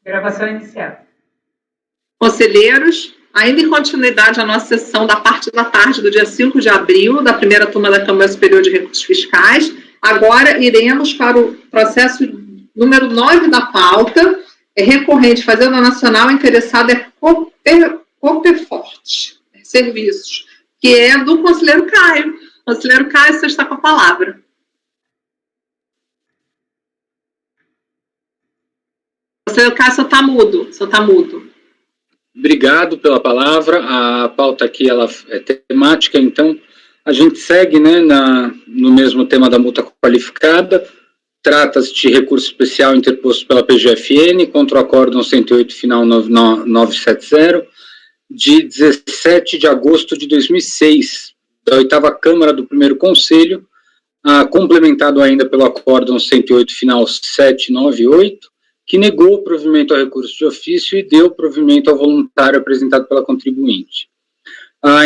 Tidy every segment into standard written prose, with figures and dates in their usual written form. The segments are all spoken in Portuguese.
Gravação inicial. Conselheiros, ainda em continuidade à nossa sessão da parte da tarde do dia 5 de abril, da primeira turma da Câmara Superior de Recursos Fiscais, agora iremos para o processo número 9 da pauta, recorrente Fazenda Nacional, interessada é Copperforte Serviços, que é do conselheiro Caio. Conselheiro Caio, você está com a palavra. Conselheiro Caio, você está mudo. Obrigado pela palavra. A pauta aqui ela é temática, então a gente segue, né, no mesmo tema da multa qualificada. Trata-se de recurso especial interposto pela PGFN contra o Acórdão 108, final 970, de 17 de agosto de 2006, da 8ª Câmara do Primeiro Conselho, complementado ainda pelo Acórdão 108, final 798, que negou o provimento ao recurso de ofício e deu provimento ao voluntário apresentado pela contribuinte.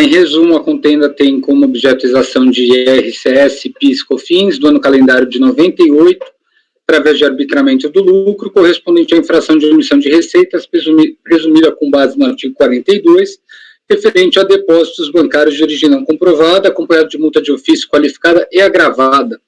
Em resumo, a contenda tem como objeto a exação de IRCS, PIS, COFINS do ano calendário de 98, através de arbitramento do lucro, correspondente à infração de omissão de receitas, presumida com base no artigo 42, referente a depósitos bancários de origem não comprovada, acompanhado de multa de ofício qualificada e agravada.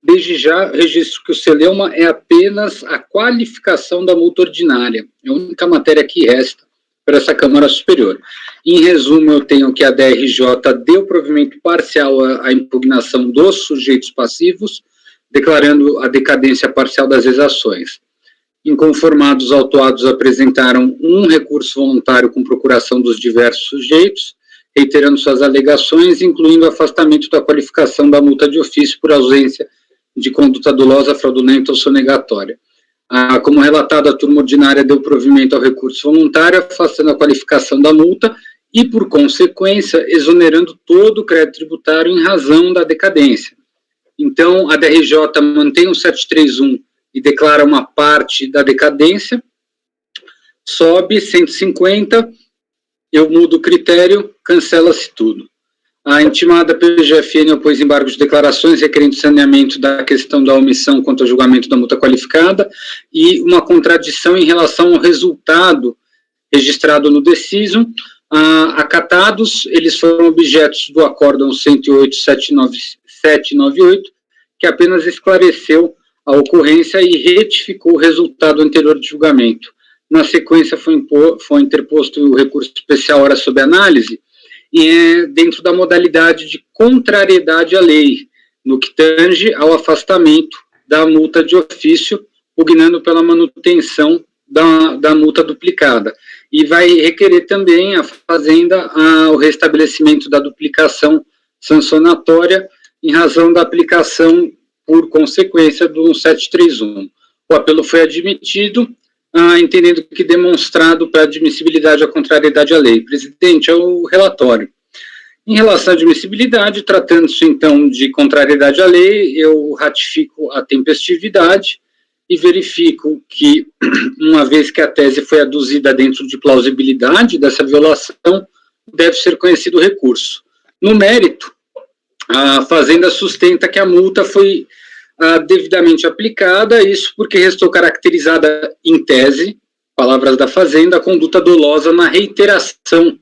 Desde já, registro que o celeuma é apenas a qualificação da multa ordinária. É a única matéria que resta para essa Câmara Superior. Em resumo, eu tenho que a DRJ deu provimento parcial à impugnação dos sujeitos passivos, declarando a decadência parcial das exações. Inconformados, os autuados apresentaram um recurso voluntário com procuração dos diversos sujeitos, reiterando suas alegações, incluindo o afastamento da qualificação da multa de ofício por ausência de conduta dolosa, fraudulenta ou sonegatória. Como relatado, a turma ordinária deu provimento ao recurso voluntário, afastando a qualificação da multa e, por consequência, exonerando todo o crédito tributário em razão da decadência. Então, a DRJ mantém o 731 e declara uma parte da decadência, sobe 150, eu mudo o critério, cancela-se tudo. A intimada PGFN opôs embargo de declarações requerendo saneamento da questão da omissão quanto ao julgamento da multa qualificada e uma contradição em relação ao resultado registrado no decisum. Acatados, eles foram objetos do Acórdão 108.798, que apenas esclareceu a ocorrência e retificou o resultado anterior de julgamento. Na sequência, foi interposto o recurso especial ora sob análise, e é dentro da modalidade de contrariedade à lei, no que tange ao afastamento da multa de ofício, pugnando pela manutenção da multa duplicada. E vai requerer também a Fazenda o restabelecimento da duplicação sancionatória em razão da aplicação por consequência do 731. O apelo foi admitido, entendendo que demonstrado para admissibilidade a contrariedade à lei. Presidente, é o relatório. Em relação à admissibilidade, tratando-se então de contrariedade à lei, eu ratifico a tempestividade e verifico que, uma vez que a tese foi aduzida dentro de plausibilidade dessa violação, deve ser conhecido o recurso. No mérito, a Fazenda sustenta que a multa foi devidamente aplicada, isso porque restou caracterizada em tese, palavras da Fazenda, a conduta dolosa na reiteração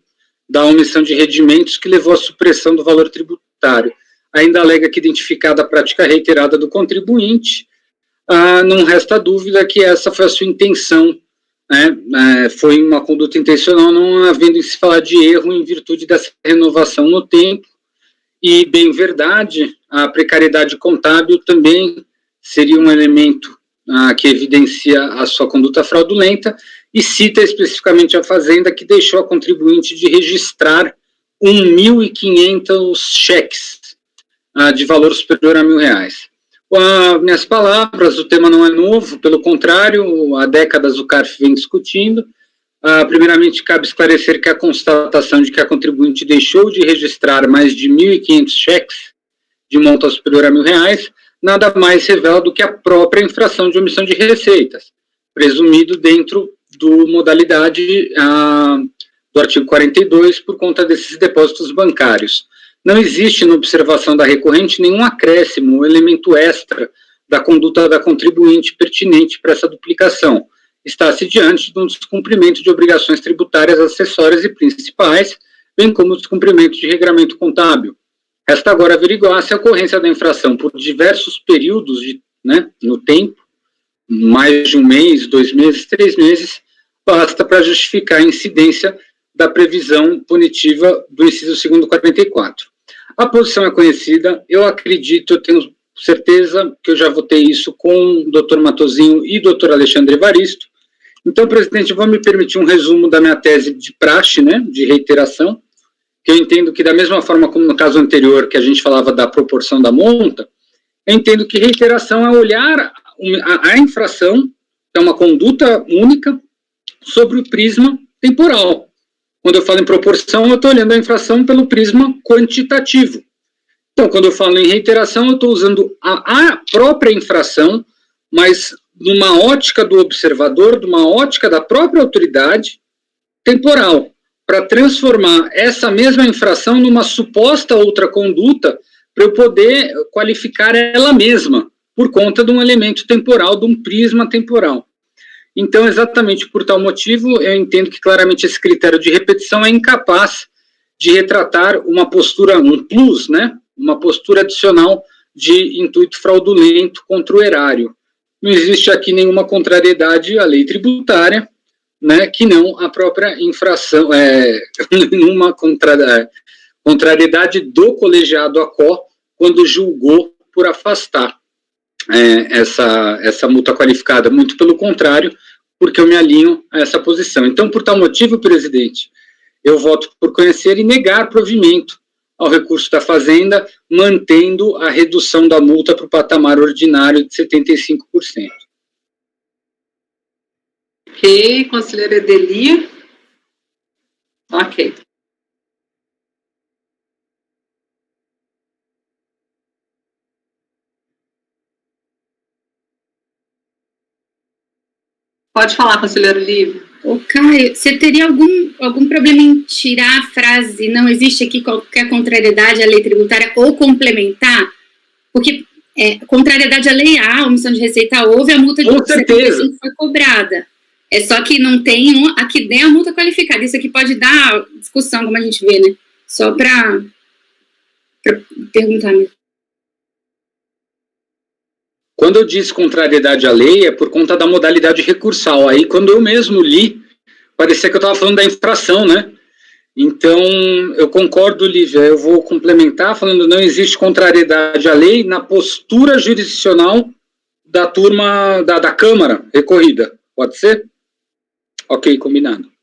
da omissão de rendimentos que levou à supressão do valor tributário. Ainda alega que, identificada a prática reiterada do contribuinte, não resta dúvida que essa foi a sua intenção, né? Foi uma conduta intencional, não havendo em se falar de erro em virtude dessa renovação no tempo. E, bem verdade, a precariedade contábil também seria um elemento que evidencia a sua conduta fraudulenta e cita especificamente a Fazenda, que deixou a contribuinte de registrar 1.500 cheques de valor superior a R$1.000. Minhas palavras, o tema não é novo, pelo contrário, há décadas o CARF vem discutindo. Primeiramente, cabe esclarecer que a constatação de que a contribuinte deixou de registrar mais de 1.500 cheques de monta superior a R$1.000 nada mais revela do que a própria infração de omissão de receitas, presumido dentro do modalidade do artigo 42 por conta desses depósitos bancários. Não existe na observação da recorrente nenhum acréscimo ou elemento extra da conduta da contribuinte pertinente para essa duplicação. está-se diante de um descumprimento de obrigações tributárias acessórias e principais, bem como o descumprimento de regramento contábil. Resta agora averiguar se a ocorrência da infração por diversos períodos no tempo, mais de um mês, 2 meses, 3 meses, basta para justificar a incidência da previsão punitiva do inciso 2º 44. A posição é conhecida, eu acredito, eu tenho certeza que eu já votei isso com o Dr. Matosinho e Dr. Alexandre Evaristo. Então, presidente, eu vou me permitir um resumo da minha tese de praxe, de reiteração, que eu entendo que, da mesma forma como no caso anterior, que a gente falava da proporção da multa, eu entendo que reiteração é olhar a infração, que é uma conduta única, sobre o prisma temporal. Quando eu falo em proporção, eu estou olhando a infração pelo prisma quantitativo. Então, quando eu falo em reiteração, eu estou usando a própria infração, mas numa ótica do observador, numa ótica da própria autoridade temporal, para transformar essa mesma infração numa suposta outra conduta, para eu poder qualificar ela mesma, por conta de um elemento temporal, de um prisma temporal. Então, exatamente por tal motivo, eu entendo que claramente esse critério de repetição é incapaz de retratar uma postura, um plus, uma postura adicional de intuito fraudulento contra o erário. Não existe aqui nenhuma contrariedade à lei tributária, que não a própria infração, nenhuma contrariedade do colegiado ACO quando julgou por afastar essa multa qualificada, muito pelo contrário, porque eu me alinho a essa posição. Então, por tal motivo, presidente, eu voto por conhecer e negar provimento ao recurso da Fazenda, mantendo a redução da multa para o patamar ordinário de 75%. Ok, conselheira Edeli. Ok. Pode falar, conselheiro Lívia. Ô, Caio, você teria algum problema em tirar a frase "não existe aqui qualquer contrariedade à lei tributária" ou complementar? Porque contrariedade à lei há, omissão de receita houve, a multa de 75 foi cobrada. É só que não tem aqui nem a multa qualificada. Isso aqui pode dar discussão, como a gente vê, Só para perguntar mesmo. Quando eu disse contrariedade à lei, é por conta da modalidade recursal. Aí, quando eu mesmo li, parecia que eu estava falando da infração, Então, eu concordo, Lívia, eu vou complementar falando não existe contrariedade à lei na postura jurisdicional da turma, da Câmara recorrida. Pode ser? Ok, combinado.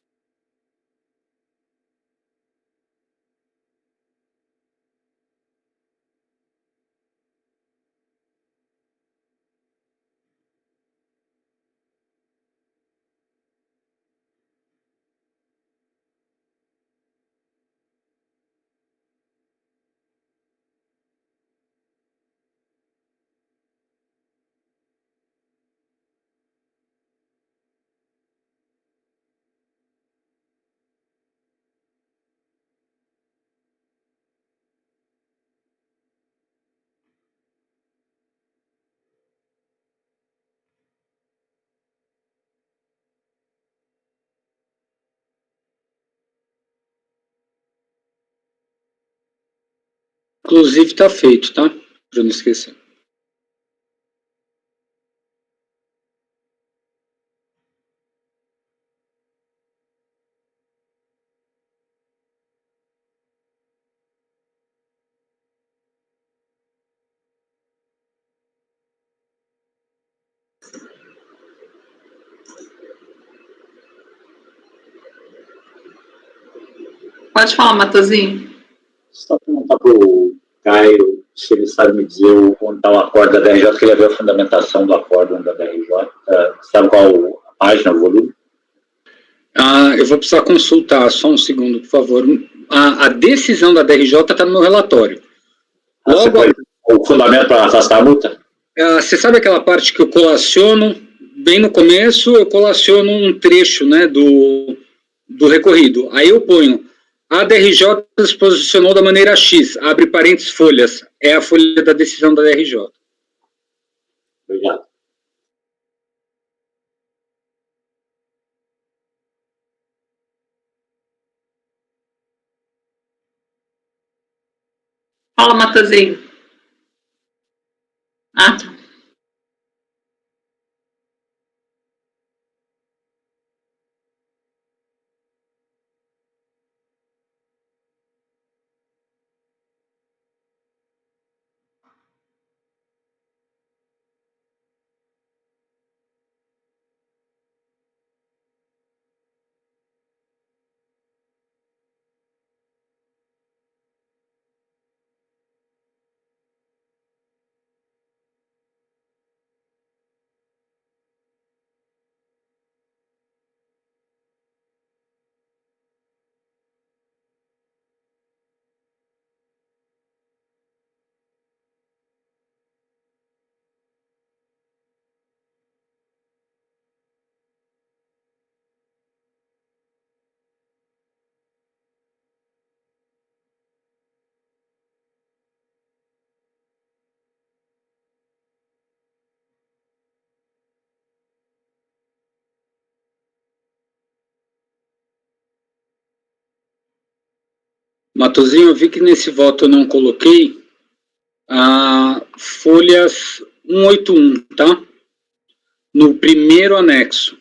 Inclusive está feito, tá? Para não esquecer. Pode falar, Matosinho. Só perguntar para o Caio se ele sabe me dizer onde está o acordo da DRJ, que ele viu a fundamentação do acordo da DRJ. Sabe qual a página, o volume? Eu vou precisar consultar, só um segundo, por favor. A decisão da DRJ está no meu relatório. Logo, o fundamento para afastar a multa? Você sabe aquela parte que eu colaciono, bem no começo, eu colaciono um trecho do recorrido. Aí eu ponho: a DRJ se posicionou da maneira X, abre parênteses, folhas. É a folha da decisão da DRJ. Obrigado. Fala, Matosinho. Ah, tá. Matosinho, eu vi que nesse voto eu não coloquei folhas 181, tá? No primeiro anexo.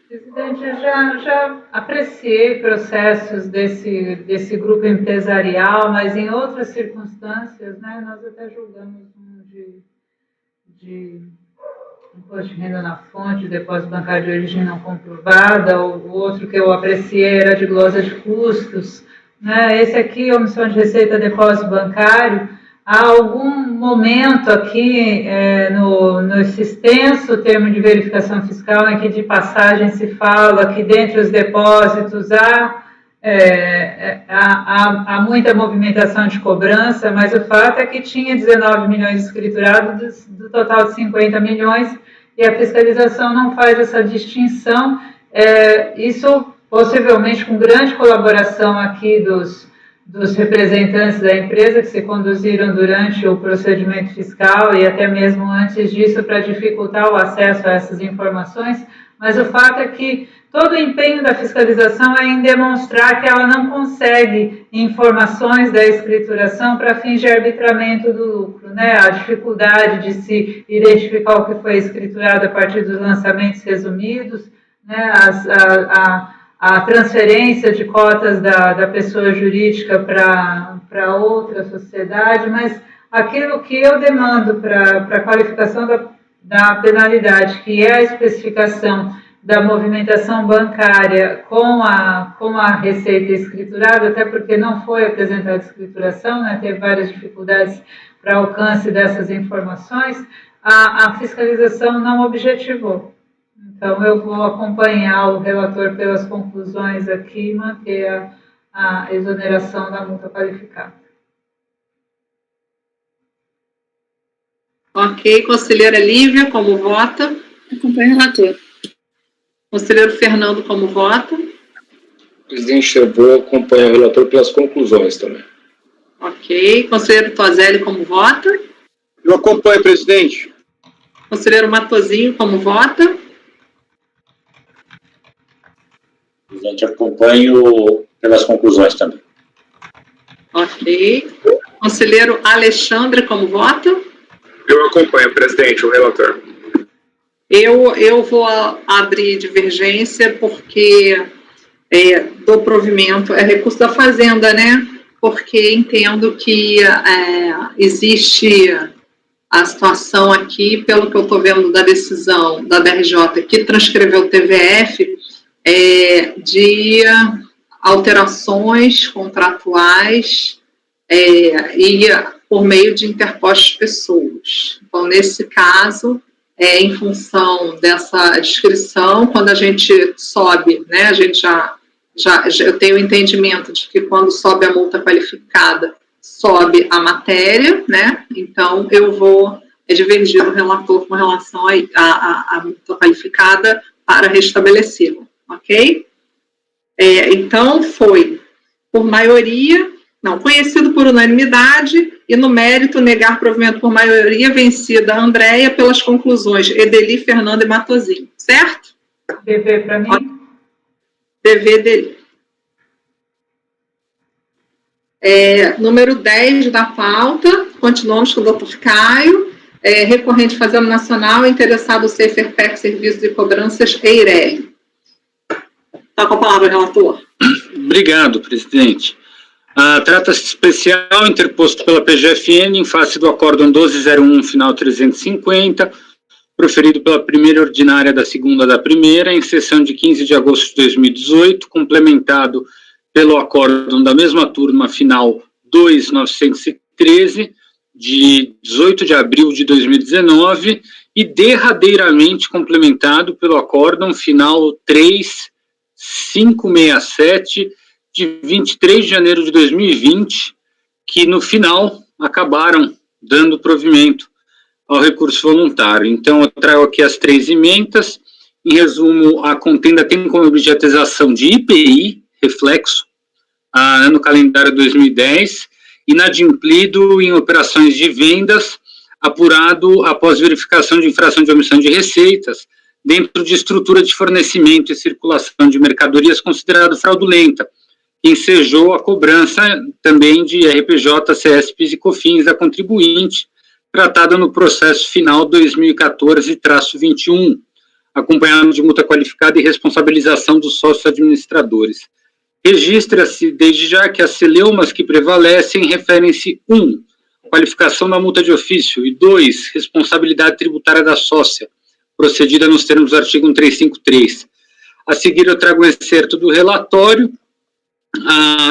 Presidente, eu já apreciei processos desse grupo empresarial, mas em outras circunstâncias, né, nós até julgamos um de imposto de renda na fonte, depósito bancário de origem não comprovada, o outro que eu apreciei era de glosa de custos, né? Esse aqui, omissão de receita, depósito bancário. Há algum momento aqui nesse extenso termo de verificação fiscal em que de passagem se fala que dentre os depósitos há muita movimentação de cobrança, mas o fato é que tinha 19 milhões escriturados do total de 50 milhões e a fiscalização não faz essa distinção. Isso possivelmente com grande colaboração aqui dos representantes da empresa que se conduziram durante o procedimento fiscal e até mesmo antes disso para dificultar o acesso a essas informações, mas o fato é que todo o empenho da fiscalização é em demonstrar que ela não consegue informações da escrituração para fins de arbitramento do lucro, né? A dificuldade de se identificar o que foi escriturado a partir dos lançamentos resumidos, né? A transferência de cotas da pessoa jurídica para outra sociedade, mas aquilo que eu demando para a qualificação da penalidade, que é a especificação da movimentação bancária com a receita escriturada, até porque não foi apresentada escrituração, né, teve várias dificuldades para alcance dessas informações, a fiscalização não objetivou. Então, eu vou acompanhar o relator pelas conclusões aqui e manter a exoneração da multa qualificada. Ok. Conselheira Lívia, como vota? Acompanho o relator. Conselheiro Fernando, como vota? Presidente, eu vou acompanhar o relator pelas conclusões também. Ok. Conselheiro Tozelli, como vota? Eu acompanho, presidente. Conselheiro Matosinho, como vota? Presidente, acompanho pelas conclusões também. Ok. Conselheiro Alexandre, como vota? Eu acompanho, presidente, o relator. Eu vou abrir divergência porque do provimento é recurso da Fazenda, né? Porque entendo que existe a situação aqui, pelo que eu estou vendo da decisão da DRJ que transcreveu o TVF, de alterações contratuais e por meio de interpostas pessoas. Então, nesse caso, em função dessa descrição, quando a gente sobe, né, a gente eu tenho o entendimento de que quando sobe a multa qualificada, sobe a matéria, né? Então, eu vou divergir do relator com relação à multa qualificada para restabelecê-la, ok? Então, foi por maioria, não, conhecido por unanimidade, e no mérito negar provimento por maioria vencida a Andréia pelas conclusões Edeli, Fernando e Matosinho, certo? PV para mim. PV Edeli. Número 10 da pauta, continuamos com o doutor Caio, recorrente Fazenda Nacional, interessado Saferpack Serviços de Cobranças, EIREG. Está com a palavra, relator. Obrigado, presidente. Trata-se de especial interposto pela PGFN em face do acórdão 1201, final 350, proferido pela primeira ordinária da segunda da primeira, em sessão de 15 de agosto de 2018, complementado pelo acórdão da mesma turma, final 2913, de 18 de abril de 2019, e derradeiramente complementado pelo acórdão final 3567, de 23 de janeiro de 2020, que no final acabaram dando provimento ao recurso voluntário. Então, eu trago aqui as 3 emendas. Em resumo, a contenda tem como objetização de IPI, reflexo, ano calendário 2010, inadimplido em operações de vendas, apurado após verificação de infração de omissão de receitas, dentro de estrutura de fornecimento e circulação de mercadorias considerado fraudulenta, ensejou a cobrança também de RPJ, CESPs e COFINS da contribuinte, tratada no processo final 2014-21, acompanhado de multa qualificada e responsabilização dos sócios administradores. Registra-se, desde já, que as celeumas que prevalecem referem-se 1. Qualificação da multa de ofício, e 2. Responsabilidade tributária da sócia, procedida nos termos do artigo 1353. A seguir, eu trago um excerto do relatório.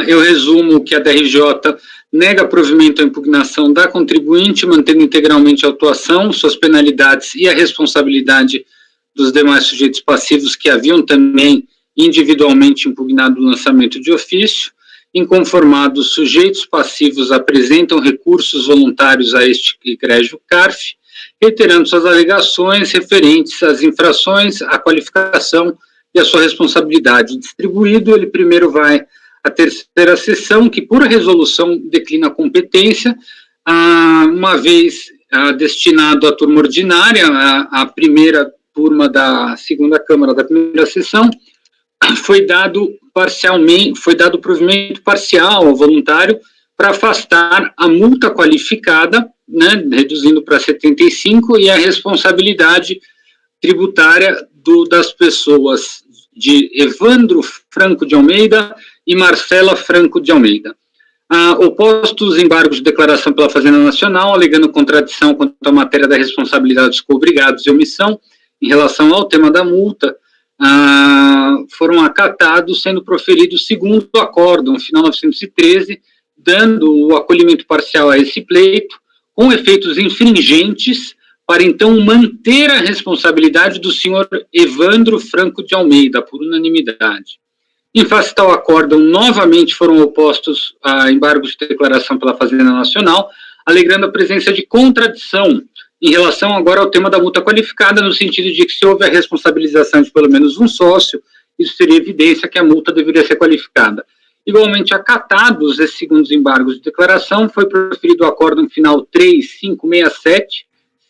Eu resumo que a DRJ nega provimento à impugnação da contribuinte, mantendo integralmente a autuação, suas penalidades e a responsabilidade dos demais sujeitos passivos que haviam também individualmente impugnado o lançamento de ofício. Inconformados, sujeitos passivos apresentam recursos voluntários a este egrégio CARF, reiterando suas alegações referentes às infrações, à qualificação e à sua responsabilidade. Distribuído, ele primeiro vai à terceira sessão, que por resolução declina a competência, uma vez destinado à turma ordinária, a primeira turma da segunda Câmara da primeira sessão, foi dado provimento parcial, voluntário, para afastar a multa qualificada, né, reduzindo para 75, e a responsabilidade tributária das pessoas de Evandro Franco de Almeida e Marcela Franco de Almeida. Opostos embargos de declaração pela Fazenda Nacional, alegando contradição quanto à matéria da responsabilidade dos coobrigados e omissão em relação ao tema da multa, foram acatados, sendo proferido o segundo acórdão, final 913, dando o acolhimento parcial a esse pleito, com efeitos infringentes, para então manter a responsabilidade do senhor Evandro Franco de Almeida, por unanimidade. Em face de tal acórdão, novamente foram opostos a embargos de declaração pela Fazenda Nacional, alegando a presença de contradição em relação agora ao tema da multa qualificada, no sentido de que se houve a responsabilização de pelo menos um sócio, isso seria evidência que a multa deveria ser qualificada. Igualmente acatados esses segundos embargos de declaração, foi proferido o acórdão final 3567,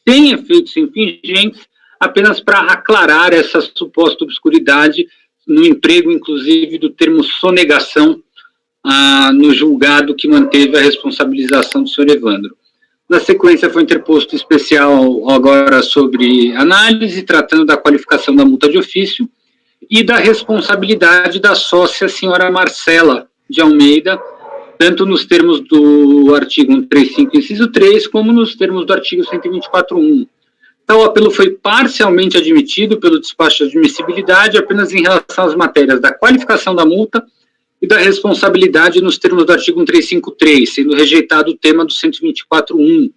sem efeitos infringentes, apenas para aclarar essa suposta obscuridade no emprego, inclusive, do termo sonegação no julgado que manteve a responsabilização do senhor Evandro. Na sequência, foi interposto especial agora sobre análise, tratando da qualificação da multa de ofício e da responsabilidade da sócia senhora Marcela de Almeida, tanto nos termos do artigo 135, inciso 3, como nos termos do artigo 124.1. Tal apelo foi parcialmente admitido pelo despacho de admissibilidade apenas em relação às matérias da qualificação da multa e da responsabilidade nos termos do artigo 135.3, sendo rejeitado o tema do 124.1.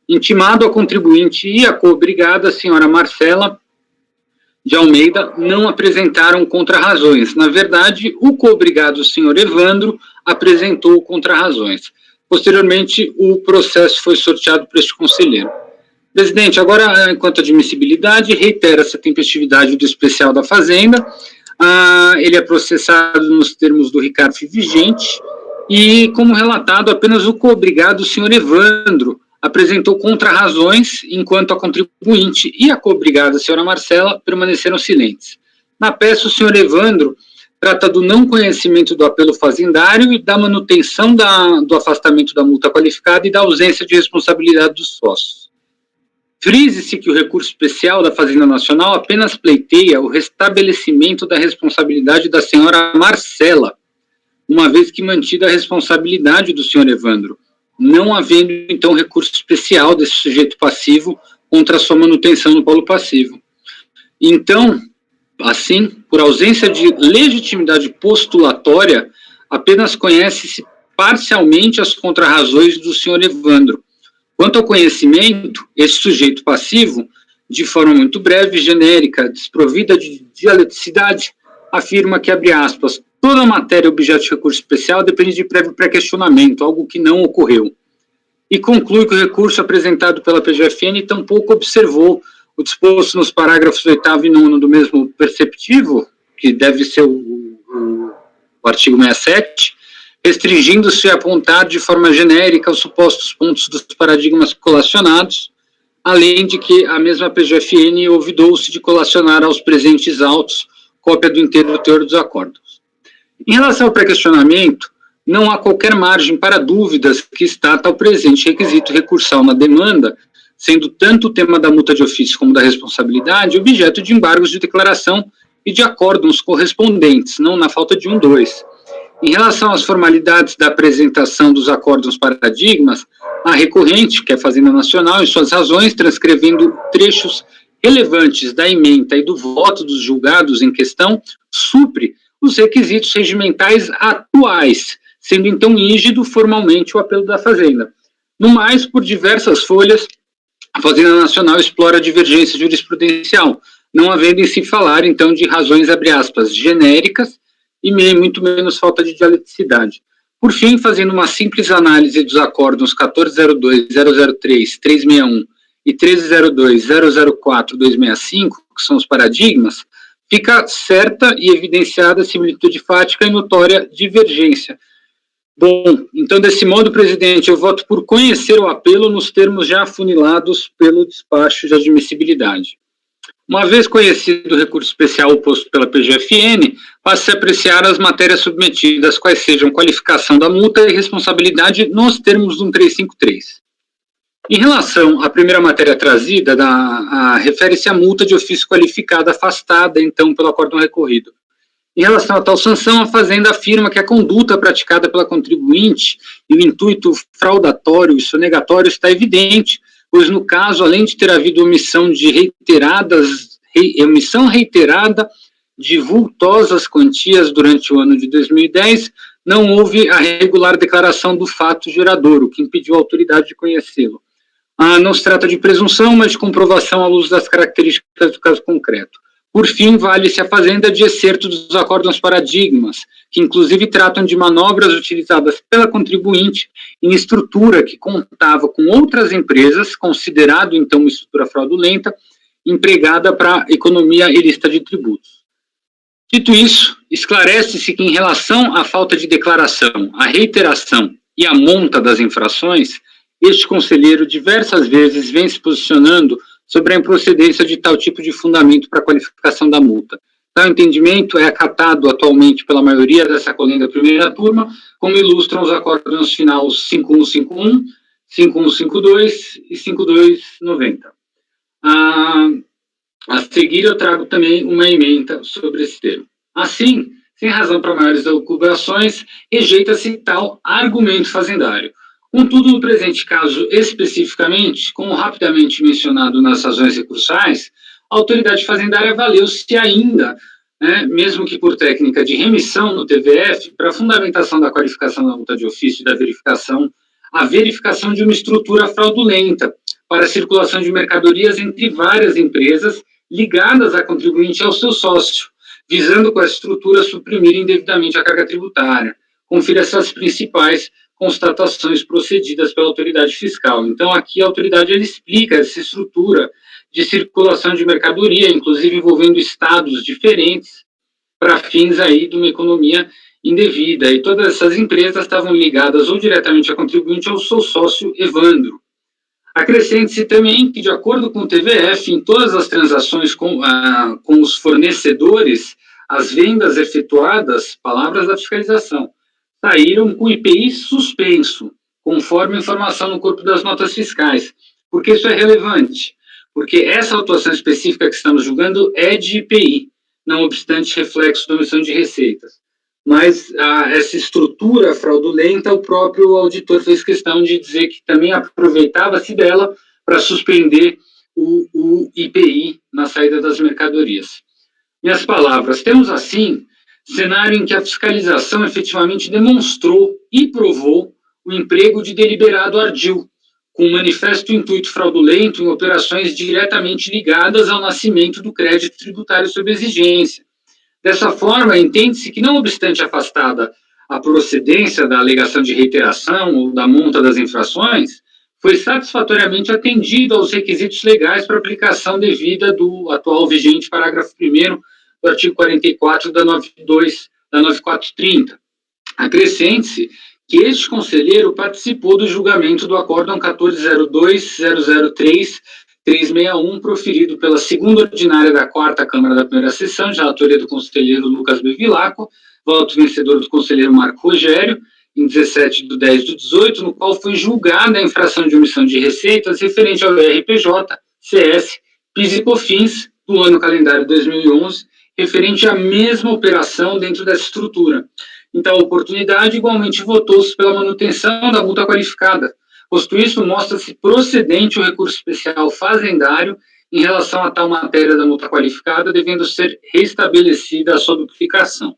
Intimado a contribuinte e a coobrigada, a senhora Marcela de Almeida, não apresentaram contrarrazões. Na verdade, o coobrigado, o senhor Evandro, apresentou contrarrazões. Posteriormente, o processo foi sorteado por este conselheiro. Presidente, agora, enquanto admissibilidade, reitera-se a tempestividade do especial da Fazenda. Ele é processado nos termos do RICARF vigente e, como relatado, apenas o coobrigado, o senhor Evandro, apresentou contrarrazões, enquanto a contribuinte e a coobrigada, a senhora Marcela, permaneceram silentes. Na peça, o senhor Evandro trata do não conhecimento do apelo fazendário e da manutenção do afastamento da multa qualificada e da ausência de responsabilidade dos sócios. Frise-se que o recurso especial da Fazenda Nacional apenas pleiteia o restabelecimento da responsabilidade da senhora Marcela, uma vez que mantida a responsabilidade do senhor Evandro, não havendo, então, recurso especial desse sujeito passivo contra a sua manutenção no polo passivo. Então, assim, por ausência de legitimidade postulatória, apenas conhece-se parcialmente as contrarrazões do senhor Evandro. Quanto ao conhecimento, esse sujeito passivo, de forma muito breve, genérica, desprovida de dialeticidade, afirma que, abre aspas, toda matéria objeto de recurso especial depende de prévio pré-questionamento, algo que não ocorreu. E conclui que o recurso apresentado pela PGFN tampouco observou o disposto nos parágrafos 8º e 9º do mesmo perceptivo, que deve ser o artigo 67, restringindo-se a apontar de forma genérica os supostos pontos dos paradigmas colacionados, além de que a mesma PGFN olvidou-se de colacionar aos presentes autos cópia do inteiro teor dos acordos. Em relação ao pré-questionamento, não há qualquer margem para dúvidas que está tal presente requisito recursal na demanda, sendo tanto o tema da multa de ofício como da responsabilidade objeto de embargos de declaração e de acórdãos correspondentes, não na falta de 2. Em relação às formalidades da apresentação dos acórdãos paradigmas, a recorrente, que é a Fazenda Nacional, em suas razões, transcrevendo trechos relevantes da ementa e do voto dos julgados em questão, supre os requisitos regimentais atuais, sendo então rígido formalmente o apelo da Fazenda. No mais, por diversas folhas, a Fazenda Nacional explora a divergência jurisprudencial, não havendo em se falar, então, de razões, abre aspas, genéricas e muito menos falta de dialeticidade. Por fim, fazendo uma simples análise dos acórdãos 1402, 003, 361 e 1302, 004, 265, que são os paradigmas, fica certa e evidenciada a similitude fática e notória divergência. Bom, então, desse modo, presidente, eu voto por conhecer o apelo nos termos já afunilados pelo despacho de admissibilidade. Uma vez conhecido o recurso especial oposto pela PGFN, passa a apreciar as matérias submetidas, quais sejam qualificação da multa e responsabilidade nos termos do 1353. Em relação à primeira matéria trazida, refere-se à multa de ofício qualificada afastada, então, pelo acórdão recorrido. Em relação a tal sanção, a Fazenda afirma que a conduta praticada pela contribuinte e o intuito fraudatório e sonegatório está evidente, pois, no caso, além de ter havido omissão reiterada de vultosas quantias durante o ano de 2010, não houve a regular declaração do fato gerador, o que impediu a autoridade de conhecê-lo. Não se trata de presunção, mas de comprovação à luz das características do caso concreto. Por fim, vale-se a Fazenda de excerto dos acórdãos paradigmas, que inclusive tratam de manobras utilizadas pela contribuinte em estrutura que contava com outras empresas, considerado então uma estrutura fraudulenta, empregada para economia ilícita de tributos. Dito isso, esclarece-se que em relação à falta de declaração, à reiteração e à monta das infrações, este conselheiro diversas vezes vem se posicionando sobre a improcedência de tal tipo de fundamento para a qualificação da multa. Tal entendimento é acatado atualmente pela maioria dessa colenda primeira turma, como ilustram os acórdãos finais 5151, 5152 e 5290. A seguir, eu trago também uma ementa sobre esse termo. Assim, sem razão para maiores elucubrações, rejeita-se tal argumento fazendário. Contudo, no presente caso especificamente, como rapidamente mencionado nas razões recursais, a autoridade fazendária valeu-se ainda, mesmo que por técnica de remissão no TVF, para a fundamentação da qualificação da multa de ofício e da a verificação de uma estrutura fraudulenta para a circulação de mercadorias entre várias empresas ligadas à contribuinte e ao seu sócio, visando com essa estrutura suprimir indevidamente a carga tributária. Confira essas principais constatações procedidas pela autoridade fiscal. Então, aqui a autoridade explica essa estrutura de circulação de mercadoria, inclusive envolvendo estados diferentes, para fins aí de uma economia indevida. E todas essas empresas estavam ligadas ou diretamente à contribuinte ou ao seu sócio Evandro. Acrescente-se também que, de acordo com o TVF, em todas as transações com os fornecedores, as vendas efetuadas, palavras da fiscalização, saíram com IPI suspenso, conforme a informação no corpo das notas fiscais. Por que isso é relevante? Porque essa autuação específica que estamos julgando é de IPI, não obstante reflexo da omissão de receitas. Mas essa estrutura fraudulenta, o próprio auditor fez questão de dizer que também aproveitava-se dela para suspender o IPI na saída das mercadorias. Minhas palavras, temos assim cenário em que a fiscalização efetivamente demonstrou e provou o emprego de deliberado ardil, com manifesto intuito fraudulento em operações diretamente ligadas ao nascimento do crédito tributário sob exigência. Dessa forma, entende-se que, não obstante afastada a procedência da alegação de reiteração ou da monta das infrações, foi satisfatoriamente atendido aos requisitos legais para aplicação devida do atual vigente parágrafo 1º do artigo 44 da 9430. Acrescente-se que este conselheiro participou do julgamento do acórdão 1402-003-361, proferido pela segunda ordinária da 4ª Câmara da primeira sessão, de autoria do conselheiro Lucas Bevilacqua, voto vencedor do conselheiro Marco Rogério, em 17/10/18, no qual foi julgada a infração de omissão de receitas referente ao RPJ, CS, PIS e COFINS do ano calendário 2011, referente à mesma operação dentro dessa estrutura. Então, a oportunidade igualmente votou-se pela manutenção da multa qualificada. Posto isso, mostra-se procedente o recurso especial fazendário em relação a tal matéria da multa qualificada, devendo ser restabelecida a sua duplicação.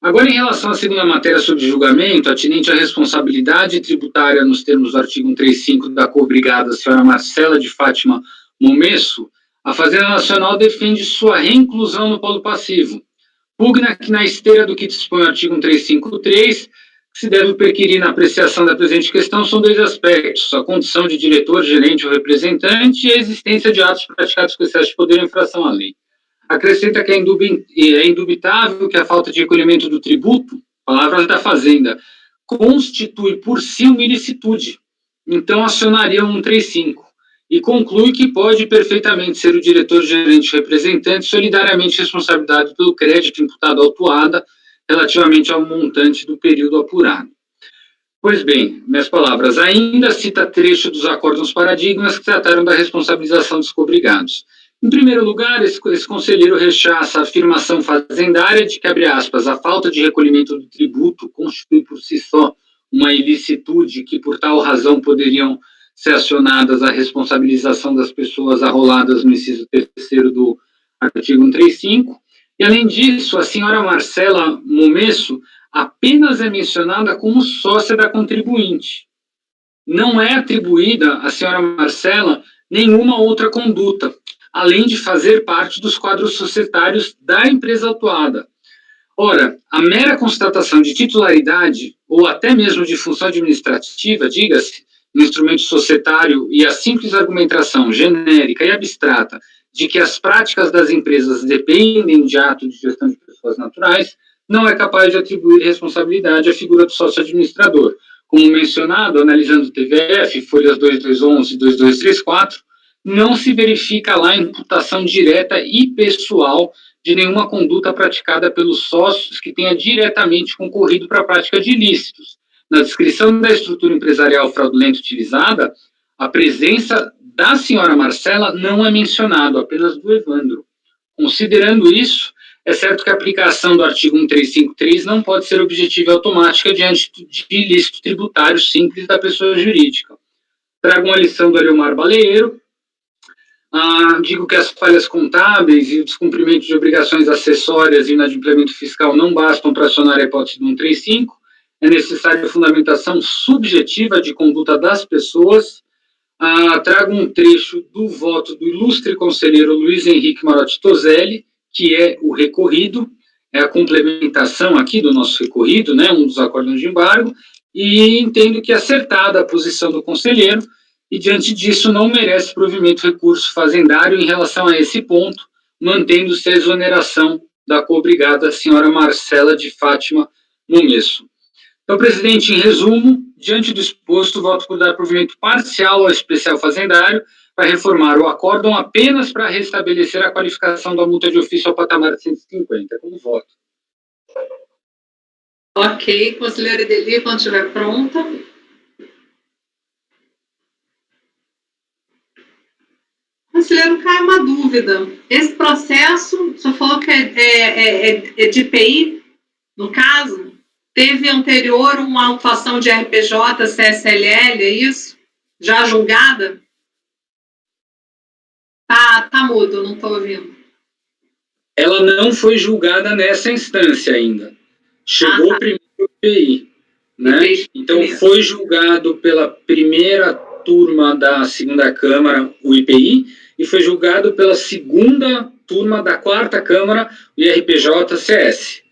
Agora, em relação à segunda matéria sobre julgamento, atinente à responsabilidade tributária nos termos do artigo 135 da co-obrigada senhora Marcela de Fátima Momesso, a Fazenda Nacional defende sua reinclusão no polo passivo. Pugna que, na esteira do que dispõe o artigo 1353, que se deve perquirir na apreciação da presente questão são dois aspectos: a condição de diretor, gerente ou representante e a existência de atos praticados com excesso de poder em infração à lei. Acrescenta que é indubitável que a falta de recolhimento do tributo, palavras da Fazenda, constitui por si uma ilicitude. Então, acionaria o 135. E conclui que pode perfeitamente ser o diretor, gerente ou representante solidariamente responsabilizado pelo crédito imputado à autuada relativamente ao montante do período apurado. Pois bem, minhas palavras, ainda cita trecho dos acórdãos paradigmas que trataram da responsabilização dos cobrigados. Em primeiro lugar, esse conselheiro rechaça a afirmação fazendária de que, abre aspas, a falta de recolhimento do tributo constitui por si só uma ilicitude que, por tal razão, poderiam ser acionadas a responsabilização das pessoas arroladas no inciso 3º do artigo 135. E, além disso, a senhora Marcela Momesso apenas é mencionada como sócia da contribuinte. Não é atribuída à senhora Marcela nenhuma outra conduta, além de fazer parte dos quadros societários da empresa autuada. Ora, a mera constatação de titularidade, ou até mesmo de função administrativa, diga-se, no instrumento societário, e a simples argumentação genérica e abstrata de que as práticas das empresas dependem de ato de gestão de pessoas naturais, não é capaz de atribuir responsabilidade à figura do sócio administrador. Como mencionado, analisando o TVF, folhas 2211 e 2234, não se verifica lá imputação direta e pessoal de nenhuma conduta praticada pelos sócios que tenha diretamente concorrido para a prática de ilícitos. Na descrição da estrutura empresarial fraudulenta utilizada, a presença da senhora Marcela não é mencionado, apenas do Evandro. Considerando isso, é certo que a aplicação do artigo 1353 não pode ser objetiva e automática diante de ilícito tributário simples da pessoa jurídica. Trago uma lição do Ariomar Baleiro. Digo que as falhas contábeis e o descumprimento de obrigações acessórias e inadimplemento fiscal não bastam para acionar a hipótese do 135. É necessária a fundamentação subjetiva de conduta das pessoas. Trago um trecho do voto do ilustre conselheiro Luiz Henrique Marotti Toselli, que é o recorrido, é a complementação aqui do nosso recorrido, né, um dos acórdãos de embargo, e entendo que é acertada a posição do conselheiro, e diante disso não merece provimento recurso fazendário em relação a esse ponto, mantendo-se a exoneração da co-obrigada senhora Marcela de Fátima Momesso. Então, presidente, em resumo, diante do exposto, voto por dar provimento parcial ao especial fazendário para reformar o acórdão apenas para restabelecer a qualificação da multa de ofício ao patamar de 150. Como voto. Ok, conselheira Ideli, quando estiver pronta. Conselheiro, cai uma dúvida. Esse processo, o senhor falou que é de IPI, no caso? Teve anterior uma autuação de RPJ, CSLL, é isso? Já julgada? Tá mudo, não estou ouvindo. Ela não foi julgada nessa instância ainda. Chegou primeiro o IPI, né? Então, foi julgado pela primeira turma da segunda Câmara, o IPI, e foi julgado pela segunda turma da quarta Câmara, o IRPJ-CS.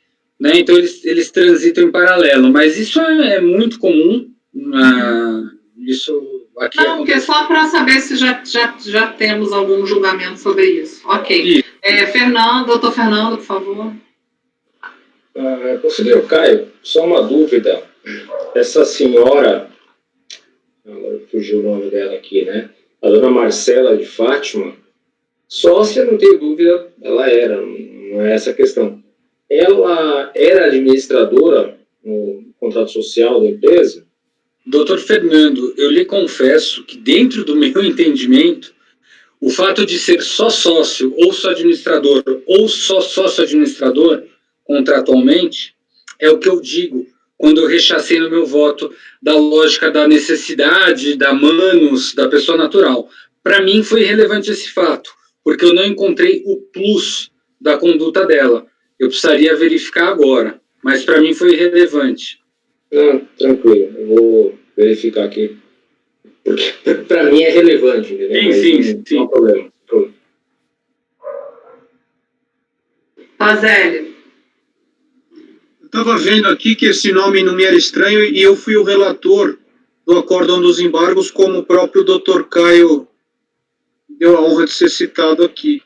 Né? Então, eles transitam em paralelo, mas isso é muito comum. Isso aqui não, porque só para saber se já temos algum julgamento sobre isso. Ok. Doutor Fernando, por favor. Conselheiro Caio, só uma dúvida. Essa senhora, agora fugiu o nome dela aqui, né? A dona Marcela de Fátima, sócia, não tenho dúvida, ela era, não é essa a questão. Ela era administradora no contrato social da empresa? Doutor Fernando, eu lhe confesso que dentro do meu entendimento, o fato de ser só sócio, ou só administrador, ou só sócio-administrador, contratualmente, é o que eu digo quando eu rechacei no meu voto da lógica da necessidade, da manus, da pessoa natural. Para mim foi relevante esse fato, porque eu não encontrei o plus da conduta dela. Eu precisaria verificar agora, mas para mim foi relevante. Não, tranquilo, eu vou verificar aqui. Porque para mim é relevante, entendeu? Sim. Não há problema. Pazelli. Eu estava vendo aqui que esse nome não me era estranho e eu fui o relator do acórdão dos embargos, como o próprio Dr. Caio deu a honra de ser citado aqui.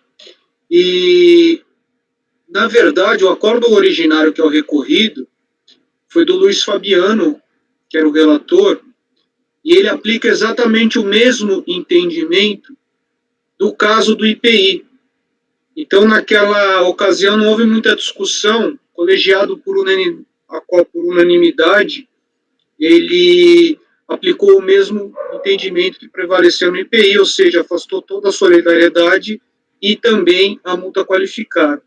E, na verdade, o acórdão originário que é o recorrido foi do Luiz Fabiano, que era o relator, e ele aplica exatamente o mesmo entendimento do caso do IPI. Então, naquela ocasião, não houve muita discussão, colegiado por unanimidade, ele aplicou o mesmo entendimento que prevaleceu no IPI, ou seja, afastou toda a solidariedade e também a multa qualificada.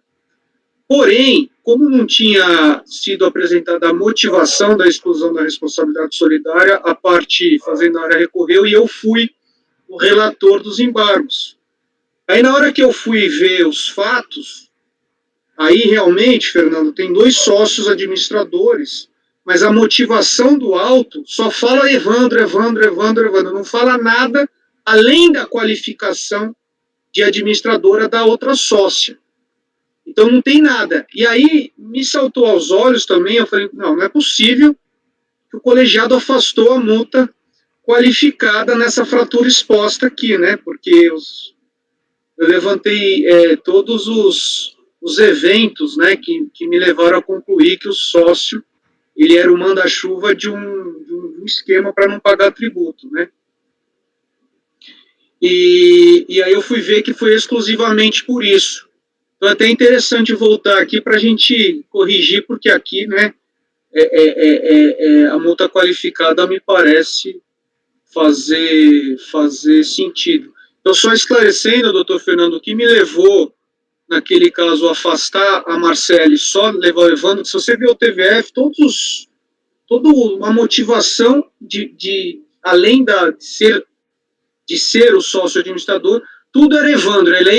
Porém, como não tinha sido apresentada a motivação da exclusão da responsabilidade solidária, a parte fazendária recorreu e eu fui o relator dos embargos. Aí, na hora que eu fui ver os fatos, aí realmente, Fernando, tem 2 sócios administradores, mas a motivação do auto só fala Evandro, não fala nada além da qualificação de administradora da outra sócia. Então não tem nada. E aí me saltou aos olhos também, eu falei, não é possível que o colegiado afastou a multa qualificada nessa fratura exposta aqui, né? Porque eu levantei todos os eventos, né, que me levaram a concluir que o sócio ele era o manda-chuva de um esquema para não pagar tributo, né? E aí eu fui ver que foi exclusivamente por isso. Então é até interessante voltar aqui para a gente corrigir, porque aqui, né, a multa qualificada me parece fazer sentido. Então, só esclarecendo, doutor Fernando, o que me levou, naquele caso, a afastar a Marcele, só levar o Evandro, se você vê o TVF, toda uma motivação além de ser o sócio administrador, tudo era Evandro, era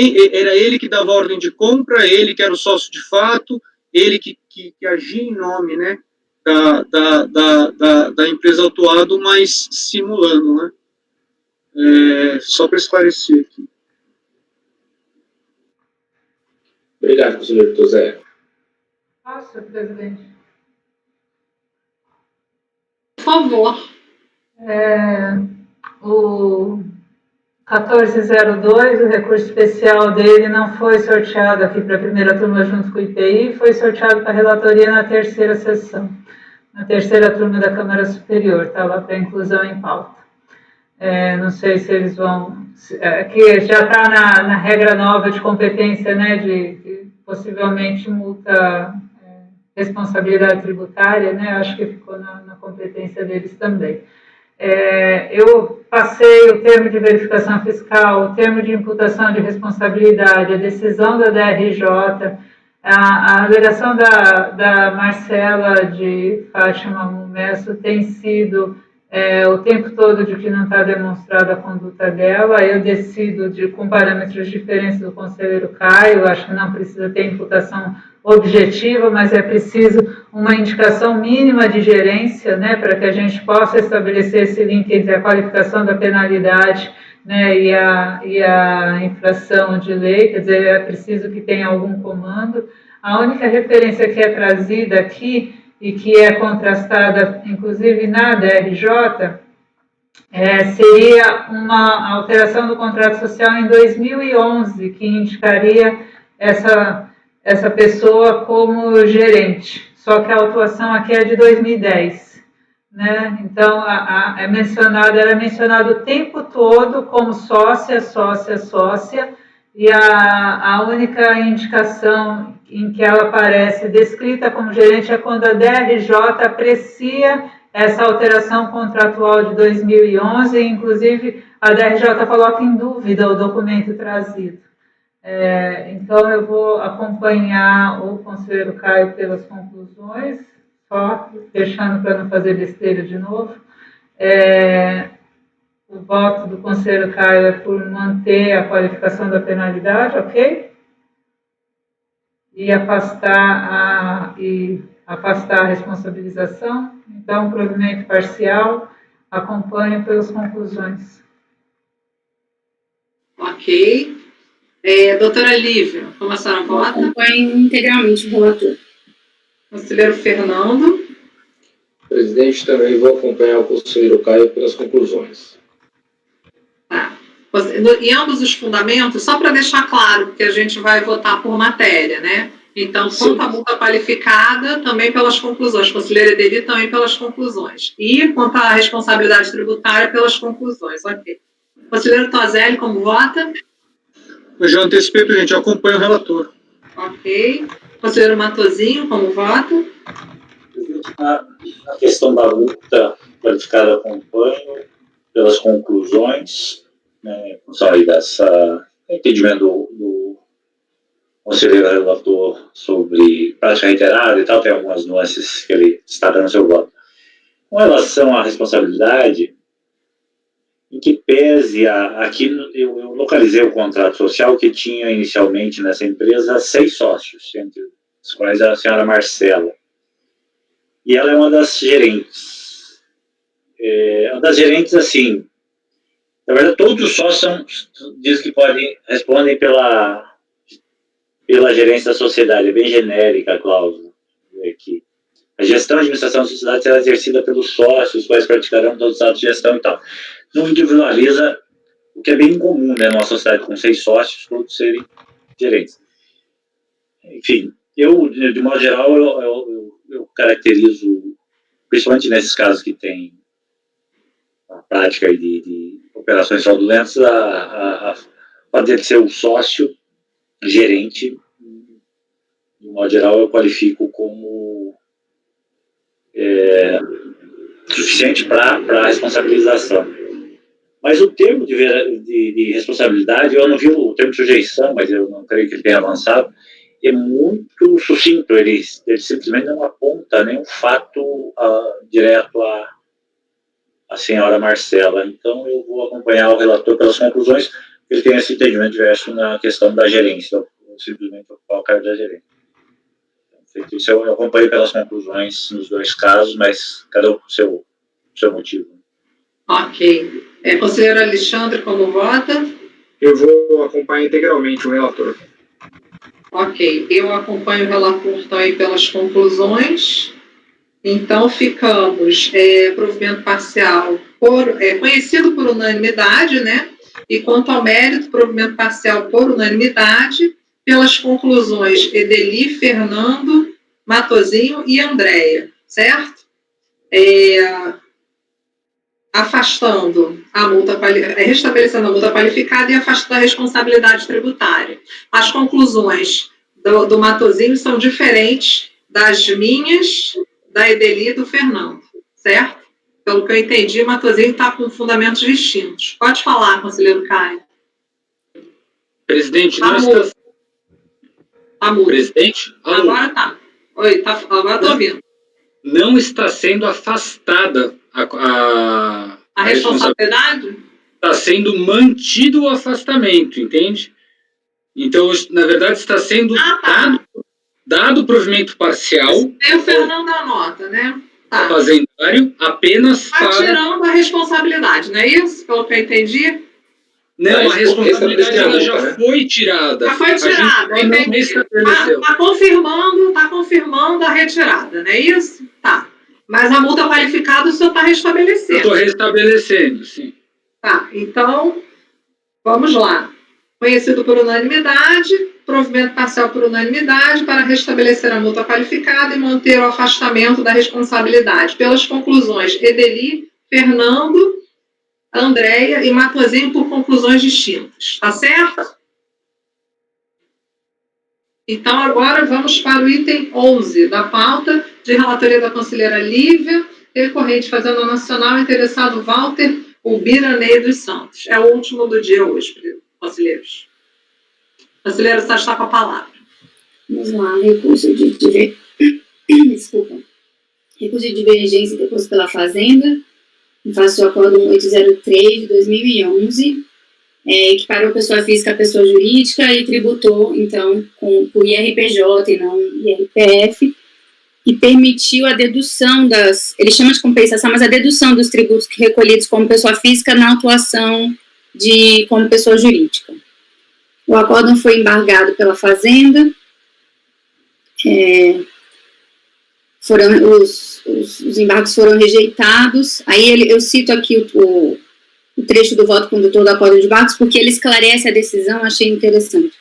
ele que dava ordem de compra, ele que era o sócio de fato, ele que agia em nome, né, da empresa autuado, mas simulando, né? Só para esclarecer aqui. Obrigado, conselheiro José. Posso, presidente? Por favor. O 1402, o recurso especial dele não foi sorteado aqui para a primeira turma junto com o IPI, foi sorteado para a relatoria na terceira sessão, na terceira turma da Câmara Superior, está lá para inclusão em pauta. Não sei se eles vão... que já está na regra nova de competência, né, de possivelmente multa, responsabilidade tributária, né, acho que ficou na competência deles também. Eu passei o termo de verificação fiscal, o termo de imputação de responsabilidade, a decisão da DRJ, a alegação da Marcela de Fátima Mumesso tem sido o tempo todo de que não está demonstrada a conduta dela. Eu decido com parâmetros diferentes do conselheiro Caio, acho que não precisa ter imputação objetiva, mas é preciso uma indicação mínima de gerência, né, para que a gente possa estabelecer esse link entre a qualificação da penalidade, né, e a infração de lei, quer dizer, é preciso que tenha algum comando. A única referência que é trazida aqui e que é contrastada, inclusive na DRJ, seria uma alteração do contrato social em 2011, que indicaria essa pessoa como gerente, só que a autuação aqui é de 2010, né? Então, era mencionado o tempo todo como sócia, e a única indicação em que ela aparece descrita como gerente é quando a DRJ aprecia essa alteração contratual de 2011, inclusive a DRJ coloca em dúvida o documento trazido. Então, eu vou acompanhar o conselheiro Caio pelas conclusões, só deixando para não fazer besteira de novo. O voto do conselheiro Caio é por manter a qualificação da penalidade, ok? E afastar a responsabilização. Então, provimento parcial, acompanho pelas conclusões. Ok. Doutora Lívia, como a senhora vota? Acompanho integralmente o relator. Conselheiro Fernando. Presidente, também vou acompanhar o conselheiro Caio pelas conclusões. Tá. Em ambos os fundamentos, só para deixar claro que a gente vai votar por matéria, né? Então, quanto à multa qualificada, também pelas conclusões. Conselheiro Edeli, também pelas conclusões. E quanto à responsabilidade tributária, pelas conclusões. Ok. Conselheiro Tozelli, como vota? Eu já antecipei, presidente, eu acompanho o relator. Ok. Conselheiro Matosinho, como vota? Presidente, na questão da multa qualificada, acompanho pelas conclusões, né, aí dessa entendimento do conselheiro relator sobre prática reiterada e tal, tem algumas nuances que ele está dando seu voto. Com relação à responsabilidade, em que pese aqui eu localizei o contrato social que tinha inicialmente nessa empresa 6 sócios, entre os quais a senhora Marcela. E ela é uma das gerentes. Uma das gerentes, assim, na verdade, todos os sócios dizem que respondem pela gerência da sociedade, é bem genérica a cláusula aqui. A gestão e administração da sociedade será exercida pelos sócios, os quais praticarão todos os atos de gestão e tal. Não individualiza, o que é bem incomum, né, numa sociedade com 6 sócios, todos serem gerentes. Enfim, de modo geral, eu caracterizo, principalmente nesses casos que tem a prática de operações fraudulentas, pode ser o sócio gerente, de modo geral, eu qualifico como suficiente para a responsabilização. Mas o termo de responsabilidade, eu não vi o termo de sujeição, mas eu não creio que ele tenha avançado, é muito sucinto, ele simplesmente não aponta nenhum fato direto à senhora Marcela. Então, eu vou acompanhar o relator pelas conclusões, porque ele tem esse entendimento diverso na questão da gerência, simplesmente ocupar o cargo da gerência. Feito isso, eu acompanho pelas conclusões nos 2 casos, mas cada um com o seu motivo. Ok. Conselheiro Alexandre, como vota? Eu vou acompanhar integralmente o relator. Ok. Eu acompanho o relator também pelas conclusões. Então, ficamos provimento parcial conhecido por unanimidade, né? E quanto ao mérito, provimento parcial por unanimidade, pelas conclusões Edeli, Fernando, Matosinho e Andréia, certo? Afastando a multa, restabelecendo a multa qualificada e afastando a responsabilidade tributária. As conclusões do Matosinho são diferentes das minhas, da Edeli e do Fernando, certo? Pelo que eu entendi, o Matosinho está com fundamentos distintos. Pode falar, conselheiro Caio. Presidente, Tá mudo. Tá mudo. Presidente, agora tá. Oi, agora estou ouvindo. Não está sendo afastada a responsabilidade? Está sendo mantido o afastamento, entende? Então, na verdade, está sendo dado o provimento parcial. E o Fernando anota, né? Tá. Fazendário apenas para... tirando a responsabilidade, não é isso? Pelo que eu entendi? Não, a responsabilidade ela já foi tirada. Já foi tirada, entendi. Está confirmando a retirada, não é isso? Tá. Mas a multa qualificada o senhor está restabelecendo. Estou restabelecendo, sim. Tá, então, vamos lá. Conhecido por unanimidade, provimento parcial por unanimidade para restabelecer a multa qualificada e manter o afastamento da responsabilidade. Pelas conclusões, Edeli, Fernando, Andréia e Matosinho por conclusões distintas. Tá certo? Então, agora vamos para o item 11 da pauta, de relatoria da conselheira Lívia, recorrente Fazenda Nacional, interessado Walter Ubiranei dos Santos. É o último do dia hoje, conselheiros. Conselheiro, você está com a palavra. Vamos lá, recurso de divergência deposto pela Fazenda, em face do Acordo 1803 de 2011, equiparou pessoa física a pessoa jurídica e tributou, então, com o IRPJ e não IRPF, e permitiu a dedução ele chama de compensação, mas a dedução dos tributos recolhidos como pessoa física na atuação como pessoa jurídica. O acórdão foi embargado pela Fazenda, os embargos foram rejeitados. Aí eu cito aqui o trecho do voto condutor do acórdão de embargos, porque ele esclarece a decisão, achei interessante.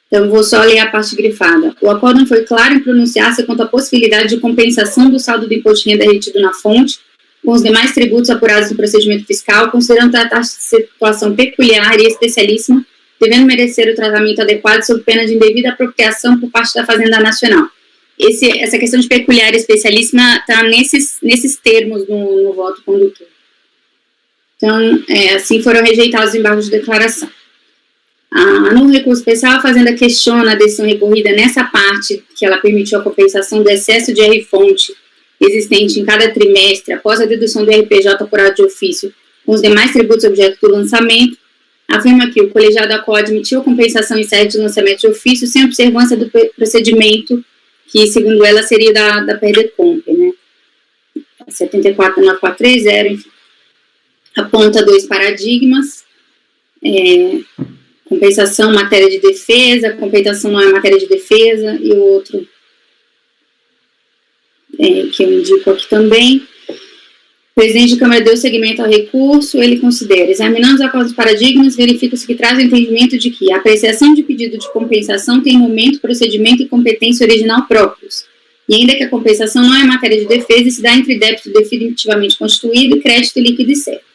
Então, vou só ler a parte grifada. O acórdão foi claro em pronunciar-se quanto à possibilidade de compensação do saldo do imposto de renda retido na fonte, com os demais tributos apurados no procedimento fiscal, considerando tratar de situação peculiar e especialíssima, devendo merecer o tratamento adequado sob pena de indevida apropriação por parte da Fazenda Nacional. Essa questão de peculiar e especialíssima está nesses termos no voto condutor. Então, assim foram rejeitados os embargos de declaração. No recurso especial, a Fazenda questiona a decisão recorrida nessa parte que ela permitiu a compensação do excesso de R-fonte existente em cada trimestre após a dedução do RPJ apurado de ofício com os demais tributos objeto do lançamento. Afirma que o colegiado da COA admitiu a compensação em sede de lançamento de ofício sem observância do procedimento que, segundo ela, seria da PERDECOMP, né? 74.9430, enfim. Aponta 2 paradigmas, compensação matéria de defesa, compensação não é matéria de defesa, e o outro que eu indico aqui também. O presidente da Câmara deu seguimento ao recurso, ele considera, examinando os acordos paradigmas, verifica-se que traz o entendimento de que a apreciação de pedido de compensação tem momento, procedimento e competência original próprios, e ainda que a compensação não é matéria de defesa, se dá entre débito definitivamente constituído e crédito líquido e certo.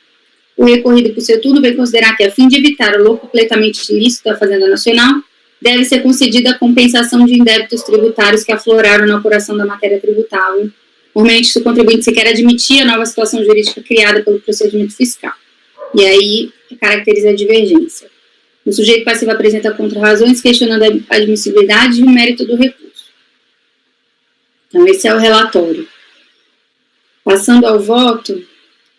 O recorrido, por seu turno, vem considerar que, a fim de evitar o lucro completamente ilícito da Fazenda Nacional, deve ser concedida a compensação de indébitos tributários que afloraram na apuração da matéria tributável, normalmente se o contribuinte sequer admitir a nova situação jurídica criada pelo procedimento fiscal. E aí, caracteriza a divergência. O sujeito passivo apresenta contra-razões questionando a admissibilidade e o mérito do recurso. Então, esse é o relatório. Passando ao voto,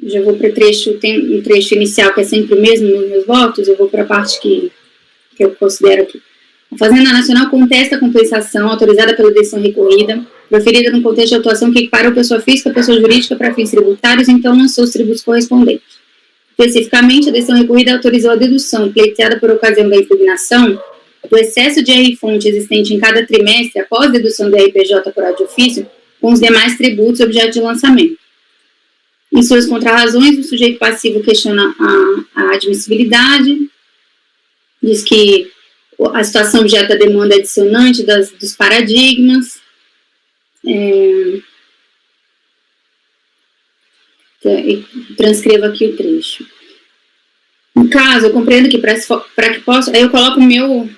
já vou para o trecho, tem um trecho inicial que é sempre o mesmo nos meus votos, eu vou para a parte que eu considero aqui. A Fazenda Nacional contesta a compensação autorizada pela decisão recorrida, proferida no contexto de atuação que equipara a pessoa física a pessoa jurídica para fins tributários, então lançou os tributos correspondentes. Especificamente, a decisão recorrida autorizou a dedução, pleiteada por ocasião da impugnação, do excesso de R-fonte existente em cada trimestre após a dedução do RPJ apurado de ofício, com os demais tributos objeto de lançamento. Em suas contrarrazões, o sujeito passivo questiona a admissibilidade, diz que a situação objeto da demanda é dissonante dos paradigmas, transcrevo aqui o trecho. No caso, eu compreendo que para que possa, aí eu coloco o meu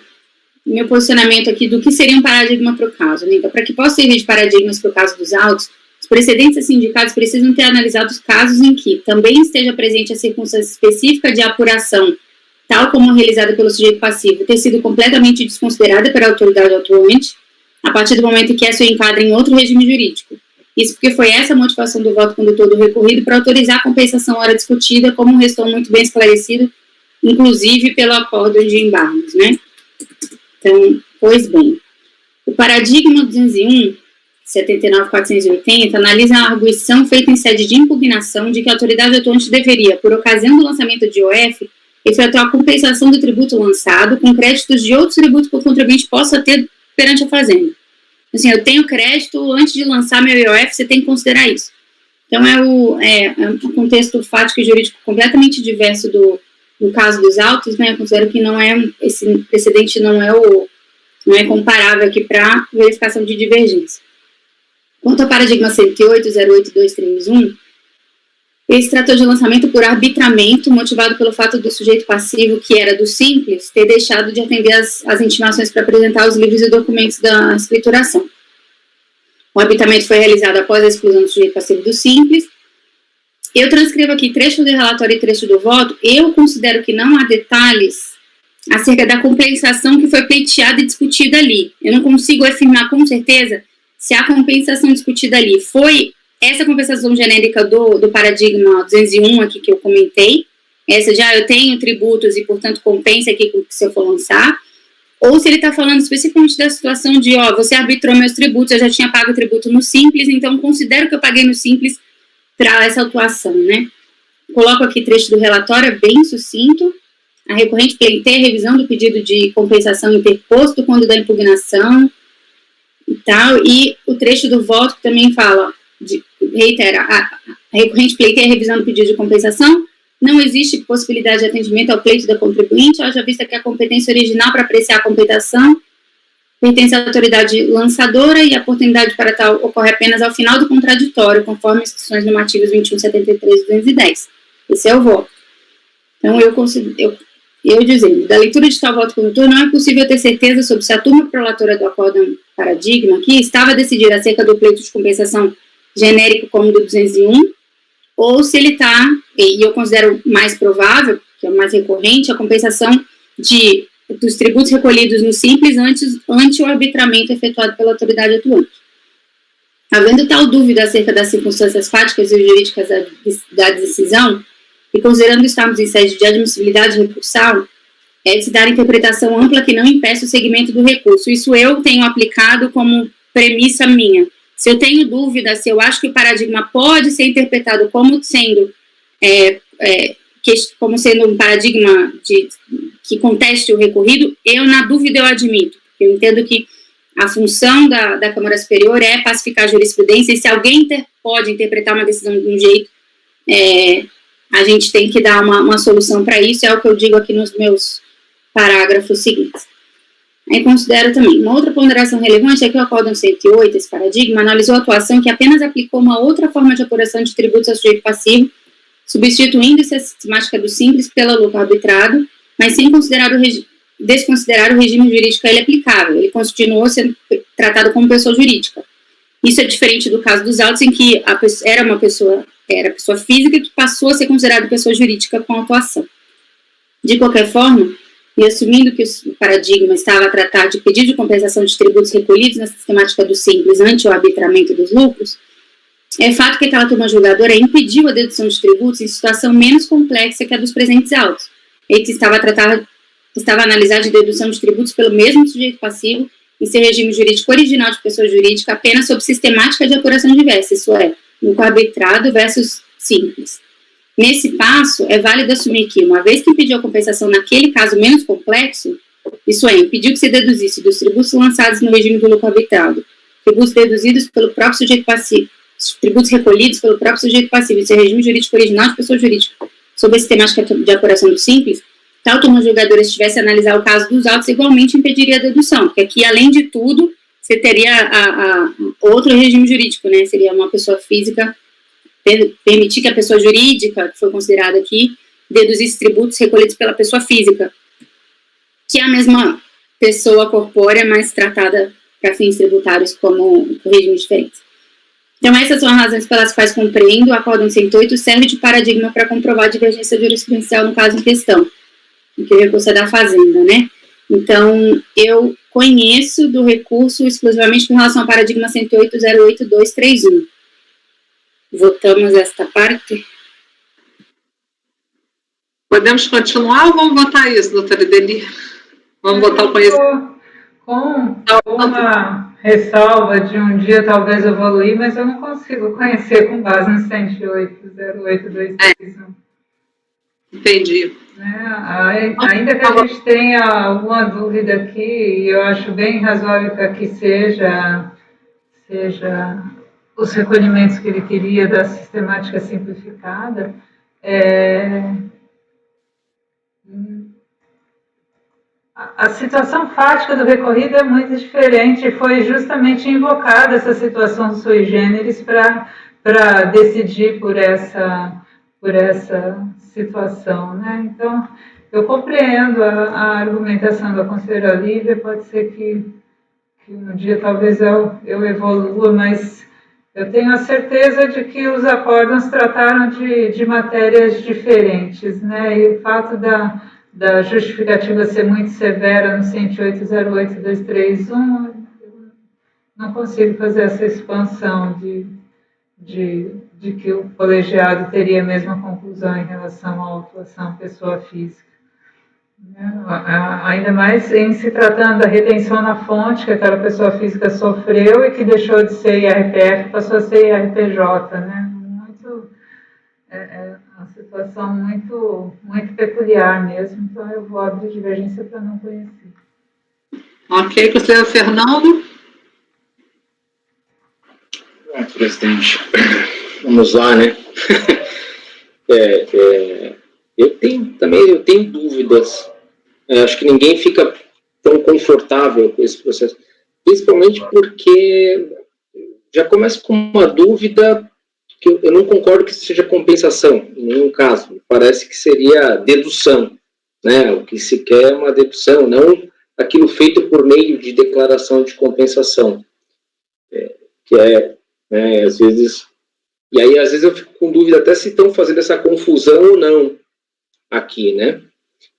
posicionamento aqui do que seria um paradigma para o caso, né? Então, para que possa servir de paradigmas para o caso dos autos, os precedentes e sindicatos precisam ter analisado os casos em que também esteja presente a circunstância específica de apuração, tal como realizada pelo sujeito passivo, ter sido completamente desconsiderada pela autoridade atuante, a partir do momento em que essa enquadra em outro regime jurídico. Isso porque foi essa a motivação do voto condutor do recorrido para autorizar a compensação ora discutida, como restou muito bem esclarecido, inclusive pelo acordo de embargos, né? Então, pois bem, o paradigma 201, 79.480, analisa a arguição feita em sede de impugnação de que a autoridade atuante deveria, por ocasião do lançamento de IOF, efetuar a compensação do tributo lançado com créditos de outros tributos que o contribuinte possa ter perante a Fazenda. Assim, eu tenho crédito, antes de lançar meu IOF, você tem que considerar isso. Então, é um contexto fático e jurídico completamente diverso do caso dos autos, né? Eu considero que esse precedente não é comparável aqui para verificação de divergência. Quanto ao paradigma 108.08231, Ele se tratou de lançamento por arbitramento, motivado pelo fato do sujeito passivo, que era do Simples, ter deixado de atender as intimações para apresentar os livros e documentos da escrituração. O arbitramento foi realizado após a exclusão do sujeito passivo do Simples. Eu transcrevo aqui trecho do relatório e trecho do voto. Eu considero que não há detalhes acerca da compensação que foi pleiteada e discutida ali. Eu não consigo afirmar com certeza se a compensação discutida ali foi essa compensação genérica do paradigma 201 aqui que eu comentei, essa já eu tenho tributos e, portanto, compensa aqui se eu for lançar, ou se ele está falando especificamente da situação de, você arbitrou meus tributos, eu já tinha pago o tributo no Simples, então considero que eu paguei no Simples para essa atuação, né? Coloco aqui trecho do relatório, é bem sucinto. A recorrente pleiteia a revisão do pedido de compensação interposto quando da impugnação e tal, e o trecho do voto também fala, reitera, a recorrente pleiteia a revisão do pedido de compensação, não existe possibilidade de atendimento ao pleito da contribuinte, haja vista que a competência original para apreciar a compensação pertence à autoridade lançadora e a oportunidade para tal ocorre apenas ao final do contraditório, conforme instruções normativas 2173 e 210. Esse é o voto. Então, eu dizendo, da leitura de tal voto condutor, não é possível ter certeza sobre se a turma prolatora do acórdão paradigma aqui estava a decidir acerca do pleito de compensação genérico como do 201, ou se ele está, e eu considero mais provável, que é o mais recorrente, a compensação dos tributos recolhidos no Simples ante o arbitramento efetuado pela autoridade atuante. Havendo tal dúvida acerca das circunstâncias fáticas e jurídicas da decisão, e considerando estarmos em sede de admissibilidade recursal, é de se dar interpretação ampla que não impeça o segmento do recurso. Isso eu tenho aplicado como premissa minha. Se eu tenho dúvida, se eu acho que o paradigma pode ser interpretado como sendo um paradigma que conteste o recorrido, na dúvida eu admito. Eu entendo que a função da Câmara Superior é pacificar a jurisprudência, e se alguém pode interpretar uma decisão de um jeito, a gente tem que dar uma solução para isso, é o que eu digo aqui nos meus parágrafos seguintes. Aí considero também, uma outra ponderação relevante é que o acórdão 108, esse paradigma, analisou a atuação que apenas aplicou uma outra forma de apuração de tributos ao sujeito passivo, substituindo-se a sistemática do Simples pela lucro arbitrado, mas sem desconsiderar o regime jurídico a ele aplicável. Ele continuou sendo tratado como pessoa jurídica. Isso é diferente do caso dos autos, em que era pessoa física que passou a ser considerada pessoa jurídica com atuação. De qualquer forma, e assumindo que o paradigma estava a tratar de pedido de compensação de tributos recolhidos na sistemática do Simples ante o arbitramento dos lucros, é fato que aquela turma julgadora impediu a dedução de tributos em situação menos complexa que a dos presentes autos, em que estava a analisar de dedução de tributos pelo mesmo sujeito passivo em seu regime jurídico original de pessoa jurídica apenas sob sistemática de apuração diversa, isso é, lucro arbitrado versus Simples. Nesse passo, é válido assumir que, uma vez que impediu a compensação naquele caso menos complexo, isso é, impediu que se deduzisse dos tributos lançados no regime do lucro arbitrado, tributos deduzidos pelo próprio sujeito passivo, tributos recolhidos pelo próprio sujeito passivo em seu regime jurídico original de pessoa jurídica, sob a sistemática de apuração do Simples, tal turma julgadora estivesse a analisar o caso dos autos, igualmente impediria a dedução, porque aqui, além de tudo, você teria outro regime jurídico, né, seria uma pessoa física, permitir que a pessoa jurídica, que foi considerada aqui, deduzisse tributos recolhidos pela pessoa física, que é a mesma pessoa corpórea, mas tratada para fins tributários como regimes diferentes. Então, essas são as razões pelas quais compreendo o acórdão 108 serve de paradigma para comprovar a divergência jurisprudencial no caso em questão, que o recurso é da Fazenda, né? Então, eu conheço do recurso exclusivamente com relação ao paradigma 108.08231. Votamos esta parte? Podemos continuar ou vamos votar isso, doutora Ideli? Vamos votar o conhecimento? Com uma ressalva de um dia talvez evoluir, mas eu não consigo conhecer com base no 108.08231. Entendi. Ainda que a gente tenha alguma dúvida aqui, e eu acho bem razoável que aqui seja os recolhimentos que ele queria da sistemática simplificada, a situação fática do recorrido é muito diferente, e foi justamente invocada essa situação sui generis para decidir por essa por essa situação, né? Então, eu compreendo a argumentação da conselheira Lívia, pode ser que um dia talvez eu evolua, mas eu tenho a certeza de que os acórdãos trataram de matérias diferentes, né? E o fato da justificativa ser muito severa no 108.08.231, eu não consigo fazer essa expansão de que o colegiado teria a mesma conclusão em relação à autuação pessoa física. Ainda mais em se tratando da retenção na fonte, que aquela pessoa física sofreu e que deixou de ser IRPF, passou a ser IRPJ, né? É uma situação muito, muito peculiar mesmo, então eu vou abrir divergência para não conhecer. Ok, conselheiro Fernando. Presidente, vamos lá, né? Eu tenho dúvidas. Acho que ninguém fica tão confortável com esse processo, principalmente porque já começa com uma dúvida que eu não concordo que seja compensação, em nenhum caso. Parece que seria dedução, né? O que se quer é uma dedução, não aquilo feito por meio de declaração de compensação, que é, né, às vezes... E aí, às vezes, eu fico com dúvida até se estão fazendo essa confusão ou não aqui, né?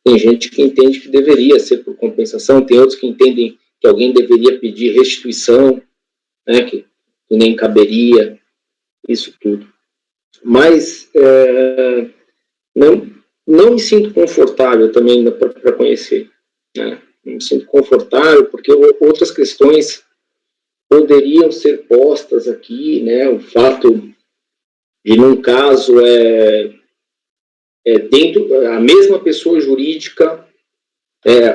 Tem gente que entende que deveria ser por compensação, tem outros que entendem que alguém deveria pedir restituição, né, que nem caberia, isso tudo. Mas não me sinto confortável também para conhecer, né? Não me sinto confortável porque outras questões poderiam ser postas aqui, né? O fato de, num caso, dentro a mesma pessoa jurídica,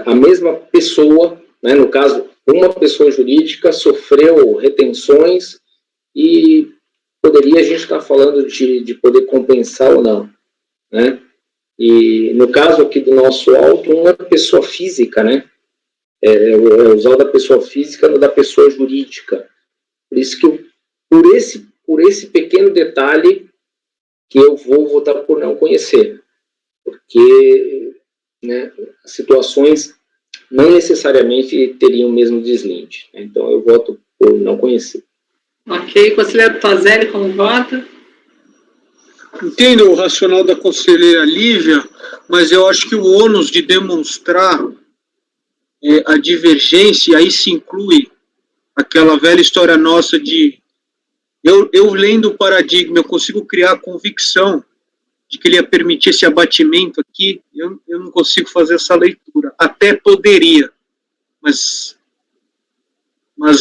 a mesma pessoa, né? No caso, uma pessoa jurídica sofreu retenções e poderia a gente estar falando de poder compensar ou não, né? E no caso aqui do nosso auto, uma pessoa física, né? Usar o da pessoa física no da pessoa jurídica. Por isso que por esse pequeno detalhe que eu vou votar por não conhecer, porque, né, as situações não necessariamente teriam o mesmo deslinde, né? Então eu voto por não conhecer. Ok, conselheiro Tozelli, como vota? Entendo o racional da conselheira Lívia, mas eu acho que o ônus de demonstrar a divergência, aí se inclui aquela velha história nossa de eu lendo o paradigma, eu consigo criar a convicção de que ele ia permitir esse abatimento aqui. Eu não consigo fazer essa leitura. Até poderia, mas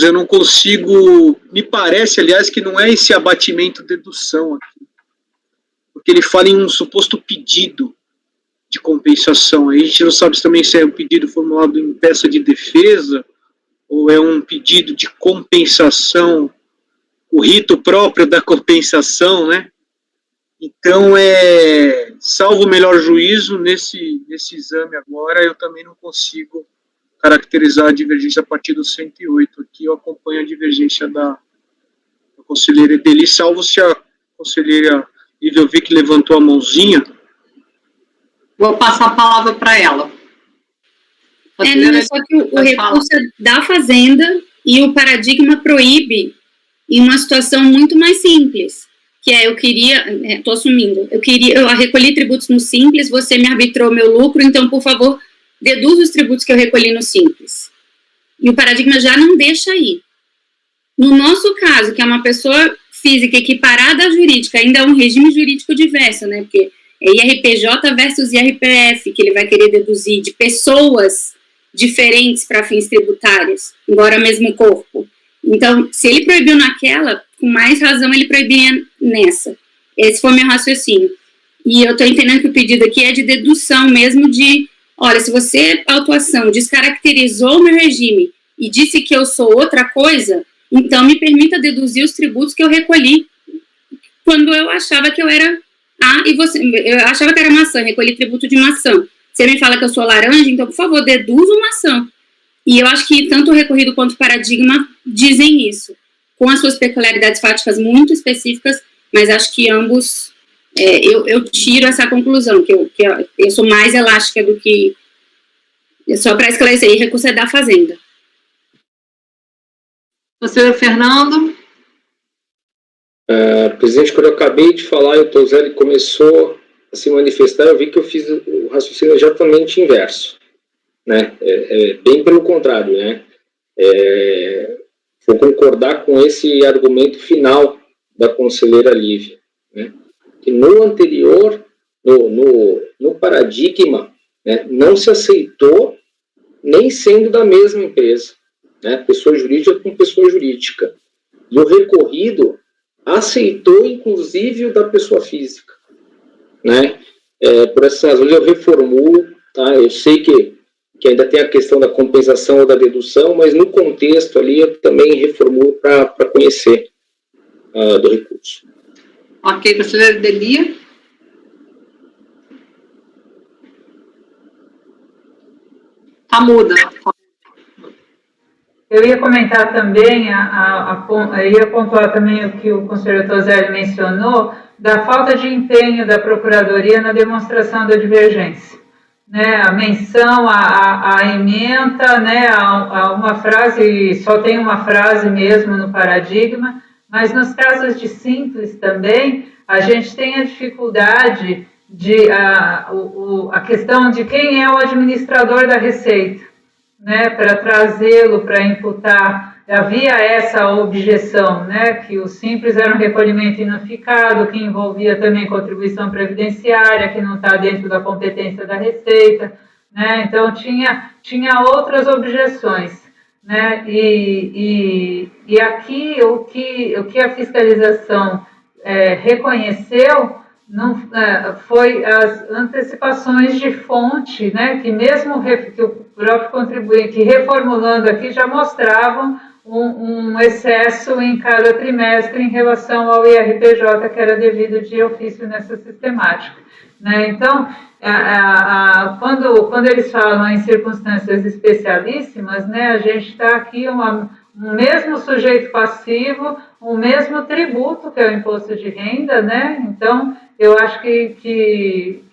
eu não consigo. Me parece, aliás, que não é esse abatimento dedução aqui, porque ele fala em um suposto pedido de compensação. A gente não sabe também se é um pedido formulado em peça de defesa ou é um pedido de compensação, o rito próprio da compensação, né? Então, salvo o melhor juízo, nesse exame agora, eu também não consigo caracterizar a divergência a partir do 108. Aqui eu acompanho a divergência da conselheira Edeli, salvo se a conselheira Lívia eu vi que levantou a mãozinha. Vou passar a palavra para ela. Não, só que o recurso é da Fazenda e o paradigma proíbe em uma situação muito mais simples, que eu queria, estou assumindo, eu recolhi tributos no Simples, você me arbitrou meu lucro, então, por favor, deduza os tributos que eu recolhi no Simples. E o paradigma já não deixa aí. No nosso caso, que é uma pessoa física equiparada à jurídica, ainda é um regime jurídico diverso, né, porque é IRPJ versus IRPF, que ele vai querer deduzir de pessoas diferentes para fins tributários, embora mesmo corpo. Então, se ele proibiu naquela, com mais razão ele proibiria nessa. Esse foi o meu raciocínio. E eu estou entendendo que o pedido aqui é de dedução mesmo de, olha, se você, autuação, descaracterizou o meu regime e disse que eu sou outra coisa, então me permita deduzir os tributos que eu recolhi quando eu achava que eu era eu achava que era maçã, recolhi tributo de maçã. Você me fala que eu sou laranja, então, por favor, deduza uma maçã. E eu acho que tanto o recorrido quanto o paradigma dizem isso, com as suas peculiaridades fáticas muito específicas, mas acho que ambos eu tiro essa conclusão, que eu sou mais elástica do que... Só para esclarecer, recurso é da Fazenda. Conselheiro Fernando? Presidente, quando eu acabei de falar e o Tozelli começou a se manifestar, eu vi que eu fiz o raciocínio exatamente inverso, né? Bem pelo contrário, né? Vou concordar com esse argumento final da conselheira Lívia, né? Que no anterior, no paradigma, né, não se aceitou nem sendo da mesma empresa, né? Pessoa jurídica com pessoa jurídica. E o recorrido aceitou, inclusive, o da pessoa física, né? Por essas razões, eu reformulo, tá? Eu sei que ainda tem a questão da compensação ou da dedução, mas no contexto ali eu também reformulo para conhecer do recurso. Ok, conselheiro Delia? Tá muda. Eu ia comentar também, ia pontuar também o que o conselheiro Tozelli mencionou, da falta de empenho da Procuradoria na demonstração da divergência. Né, a menção, a ementa, né, a uma frase, só tem uma frase mesmo no paradigma, mas nos casos de simples também, a gente tem a dificuldade de, a questão de quem é o administrador da receita, né, para trazê-lo, para imputar. Havia essa objeção, né, que o simples era um recolhimento inunificado, que envolvia também contribuição previdenciária, que não está dentro da competência da Receita, né, então tinha outras objeções, né, e aqui o que a fiscalização reconheceu foi as antecipações de fonte, né, que mesmo que o próprio contribuinte, reformulando aqui, já mostravam um excesso em cada trimestre em relação ao IRPJ, que era devido de ofício nessa sistemática. Né? Então, quando eles falam em circunstâncias especialíssimas, né, a gente está aqui um mesmo sujeito passivo, o mesmo tributo, que é o imposto de renda, né? Então, eu acho que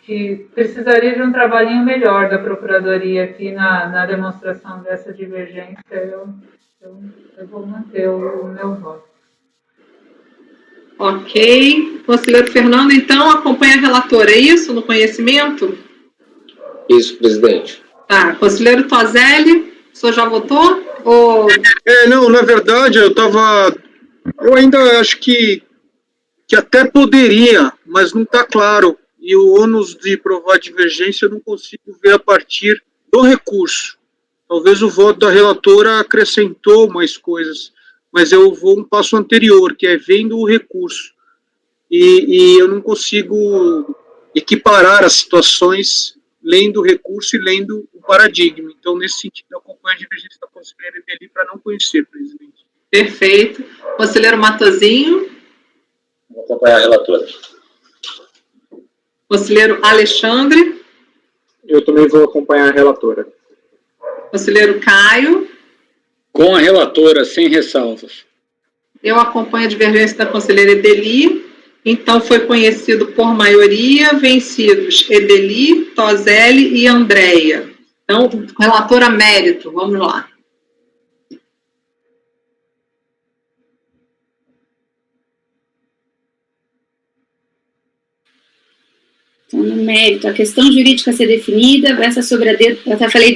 precisaria de um trabalhinho melhor da Procuradoria aqui na demonstração dessa divergência. Eu vou manter o meu voto. Ok. Conselheiro Fernando, então, acompanha a relatora, é isso, no conhecimento? Isso, presidente. Tá. Conselheiro Tozelli, o senhor já votou? Ou... Não, na verdade, eu ainda acho que até poderia, mas não está claro. E o ônus de provar divergência eu não consigo ver a partir do recurso. Talvez o voto da relatora acrescentou mais coisas, mas eu vou um passo anterior, que é vendo o recurso. E eu não consigo equiparar as situações lendo o recurso e lendo o paradigma. Então, nesse sentido, eu acompanho a divergência da conselheira Edeli para não conhecer, presidente. Perfeito. Conselheiro Matosinho. Vou acompanhar a relatora. Conselheiro Alexandre. Eu também vou acompanhar a relatora. Conselheiro Caio. Com a relatora, sem ressalvas. Eu acompanho a divergência da conselheira Edeli. Então, foi conhecido por maioria, vencidos Edeli, Tozelli e Andréia. Então, relatora mérito, vamos lá. Então, no mérito, a questão jurídica a ser definida versa sobre eu até falei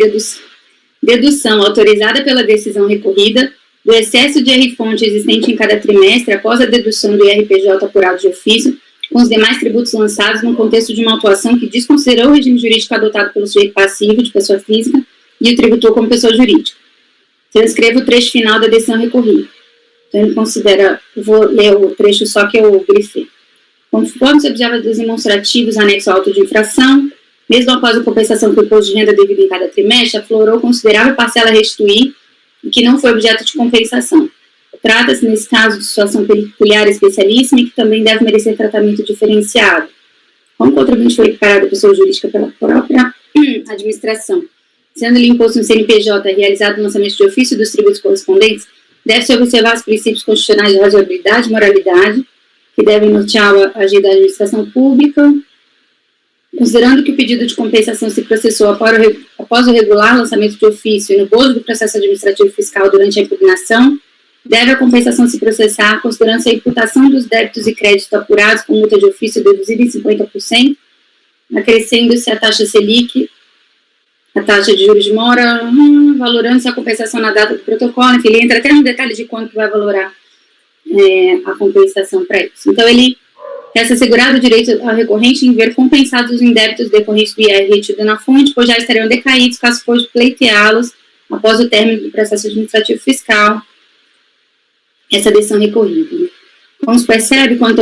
dedução autorizada pela decisão recorrida do excesso de R-fonte existente em cada trimestre após a dedução do IRPJ apurado de ofício, com os demais tributos lançados no contexto de uma atuação que desconsiderou o regime jurídico adotado pelo sujeito passivo de pessoa física e o tributou como pessoa jurídica. Transcrevo o trecho final da decisão recorrida. Então, ele considera, vou ler o trecho só que eu grifei. Conforme se observa dos demonstrativos anexo ao auto de infração, mesmo após a compensação do imposto de renda devido em cada trimestre, aflorou considerável parcela a restituir e que não foi objeto de compensação. Trata-se, nesse caso, de situação peculiar especialíssima e que também deve merecer tratamento diferenciado. Como o contribuinte foi equiparado à pessoa jurídica pela própria administração, sendo-lhe imposto no CNPJ realizado no lançamento de ofício dos tributos correspondentes, deve-se observar os princípios constitucionais de razoabilidade e moralidade, que devem nortear a agir da administração pública. Considerando que o pedido de compensação se processou após o regular lançamento de ofício e no bojo do processo administrativo fiscal durante a impugnação, deve a compensação se processar considerando a imputação dos débitos e créditos apurados com multa de ofício deduzida em 50%, acrescendo-se a taxa Selic, a taxa de juros de mora, valorando-se a compensação na data do protocolo, enfim, ele entra até no detalhe de quanto vai valorar a compensação para isso. Então, ele resta assegurado o direito ao recorrente em ver compensados os indébitos decorrentes do IR retido na fonte, pois já estariam decaídos caso for pleiteá-los após o término do processo administrativo fiscal, essa decisão recorrida. Como se percebe, como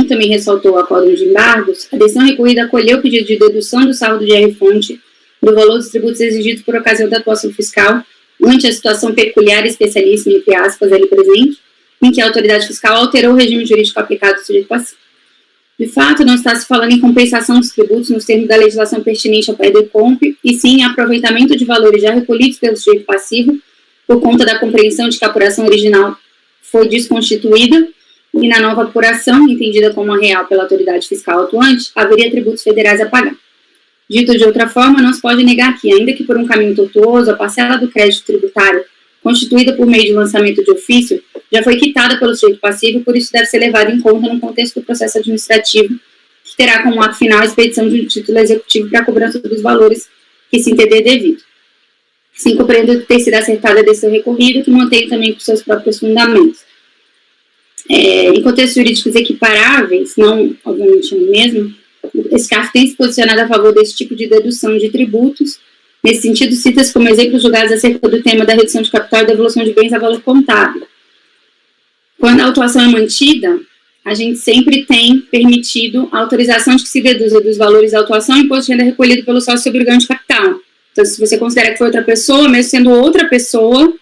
também ressaltou o Acórdão de Embargos, a decisão recorrida acolheu o pedido de dedução do saldo de IR-fonte do valor dos tributos exigidos por ocasião da atuação fiscal, ante a situação peculiar e especialíssima, entre aspas, ali presente, em que a autoridade fiscal alterou o regime jurídico aplicado ao sujeito passivo. De fato, não está se falando em compensação dos tributos nos termos da legislação pertinente ao PEDECOMP, e sim em aproveitamento de valores já recolhidos pelo sujeito passivo, por conta da compreensão de que a apuração original foi desconstituída, e na nova apuração, entendida como a real pela autoridade fiscal atuante, haveria tributos federais a pagar. Dito de outra forma, não se pode negar que, ainda que por um caminho tortuoso, a parcela do crédito tributário, constituída por meio de lançamento de ofício, já foi quitada pelo sujeito passivo, por isso deve ser levada em conta no contexto do processo administrativo, que terá como ato final a expedição de um título executivo para a cobrança dos valores que se entender devido. Assim, compreendo ter sido acertada a decisão recorrida, que mantém também com seus próprios fundamentos. Em contextos jurídicos equiparáveis, não, obviamente, no mesmo, esse CARF tem se posicionado a favor desse tipo de dedução de tributos. Nesse sentido, cita-se como exemplo julgados acerca do tema da redução de capital e devolução de bens a valor contábil. Quando a autuação é mantida, a gente sempre tem permitido a autorização de que se deduza dos valores da autuação o imposto de renda recolhido pelo sócio sobre o ganho de capital. Então, se você considera que foi outra pessoa, mesmo sendo outra pessoa,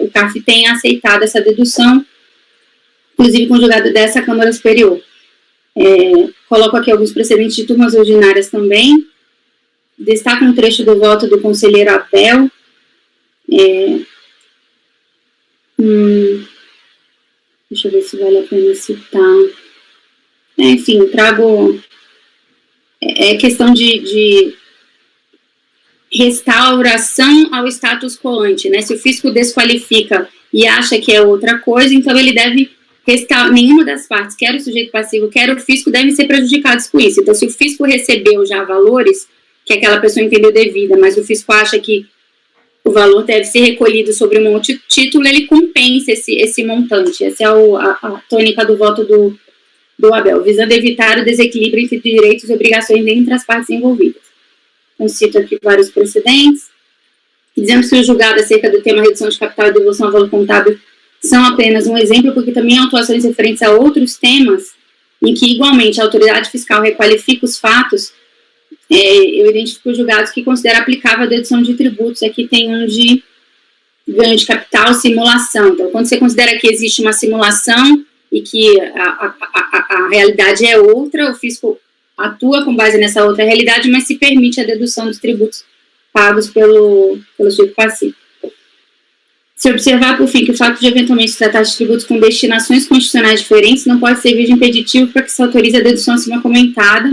o CARF tem aceitado essa dedução, inclusive com o julgado dessa Câmara Superior. Coloco aqui alguns precedentes de turmas ordinárias também. Destaco um trecho do voto do conselheiro Abel. Deixa eu ver se vale a pena citar. Enfim, trago questão de restauração ao status quo ante, né? Se o fisco desqualifica e acha que é outra coisa, então ele deve nenhuma das partes, quer o sujeito passivo, quer o fisco, devem ser prejudicados com isso. Então, se o fisco recebeu já valores que aquela pessoa entendeu devida, mas o fisco acha que o valor deve ser recolhido sobre um outro título, ele compensa esse montante. Essa é a tônica do voto do Abel, visando evitar o desequilíbrio entre direitos e obrigações entre as partes envolvidas. Eu cito aqui vários precedentes. Dizemos que o julgado acerca do tema redução de capital e devolução a valor contábil são apenas um exemplo, porque também há atuações referentes a outros temas em que, igualmente, a autoridade fiscal requalifica os fatos. Eu identifico julgados que considero aplicável a dedução de tributos. Aqui tem um de ganho de capital, simulação. Então, quando você considera que existe uma simulação e que a realidade é outra, o fisco atua com base nessa outra realidade, mas se permite a dedução dos tributos pagos pelo sujeito passivo. Se observar, por fim, que o fato de eventualmente se tratar de tributos com destinações constitucionais diferentes não pode servir de impeditivo para que se autorize a dedução acima comentada,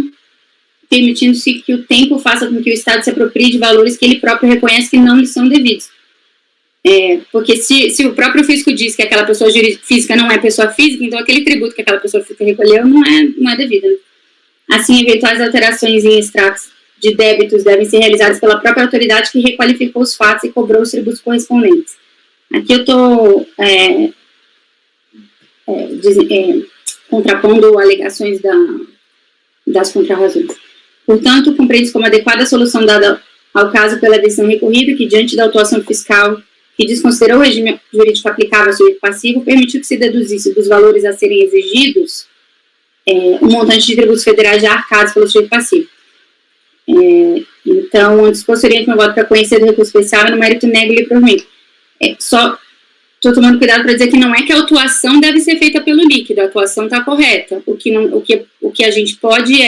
permitindo-se que o tempo faça com que o Estado se aproprie de valores que ele próprio reconhece que não lhe são devidos. Porque se o próprio fisco diz que aquela pessoa física não é pessoa física, então aquele tributo que aquela pessoa física recolheu não é devido. Né? Assim, eventuais alterações em extratos de débitos devem ser realizadas pela própria autoridade que requalificou os fatos e cobrou os tributos correspondentes. Aqui eu estou contrapondo alegações das contrarrazões. Portanto, compreende como adequada a solução dada ao caso pela decisão recorrida, que, diante da autuação fiscal que desconsiderou o regime jurídico aplicável ao sujeito passivo, permitiu que se deduzisse dos valores a serem exigidos o montante de tributos federais já arcados pelo sujeito passivo. Então, antes posteriormente meu voto para conhecer do recurso especial e no mérito nego-lhe provavelmente. Só estou tomando cuidado para dizer que não é que a autuação deve ser feita pelo líquido, a atuação está correta. O que a gente pode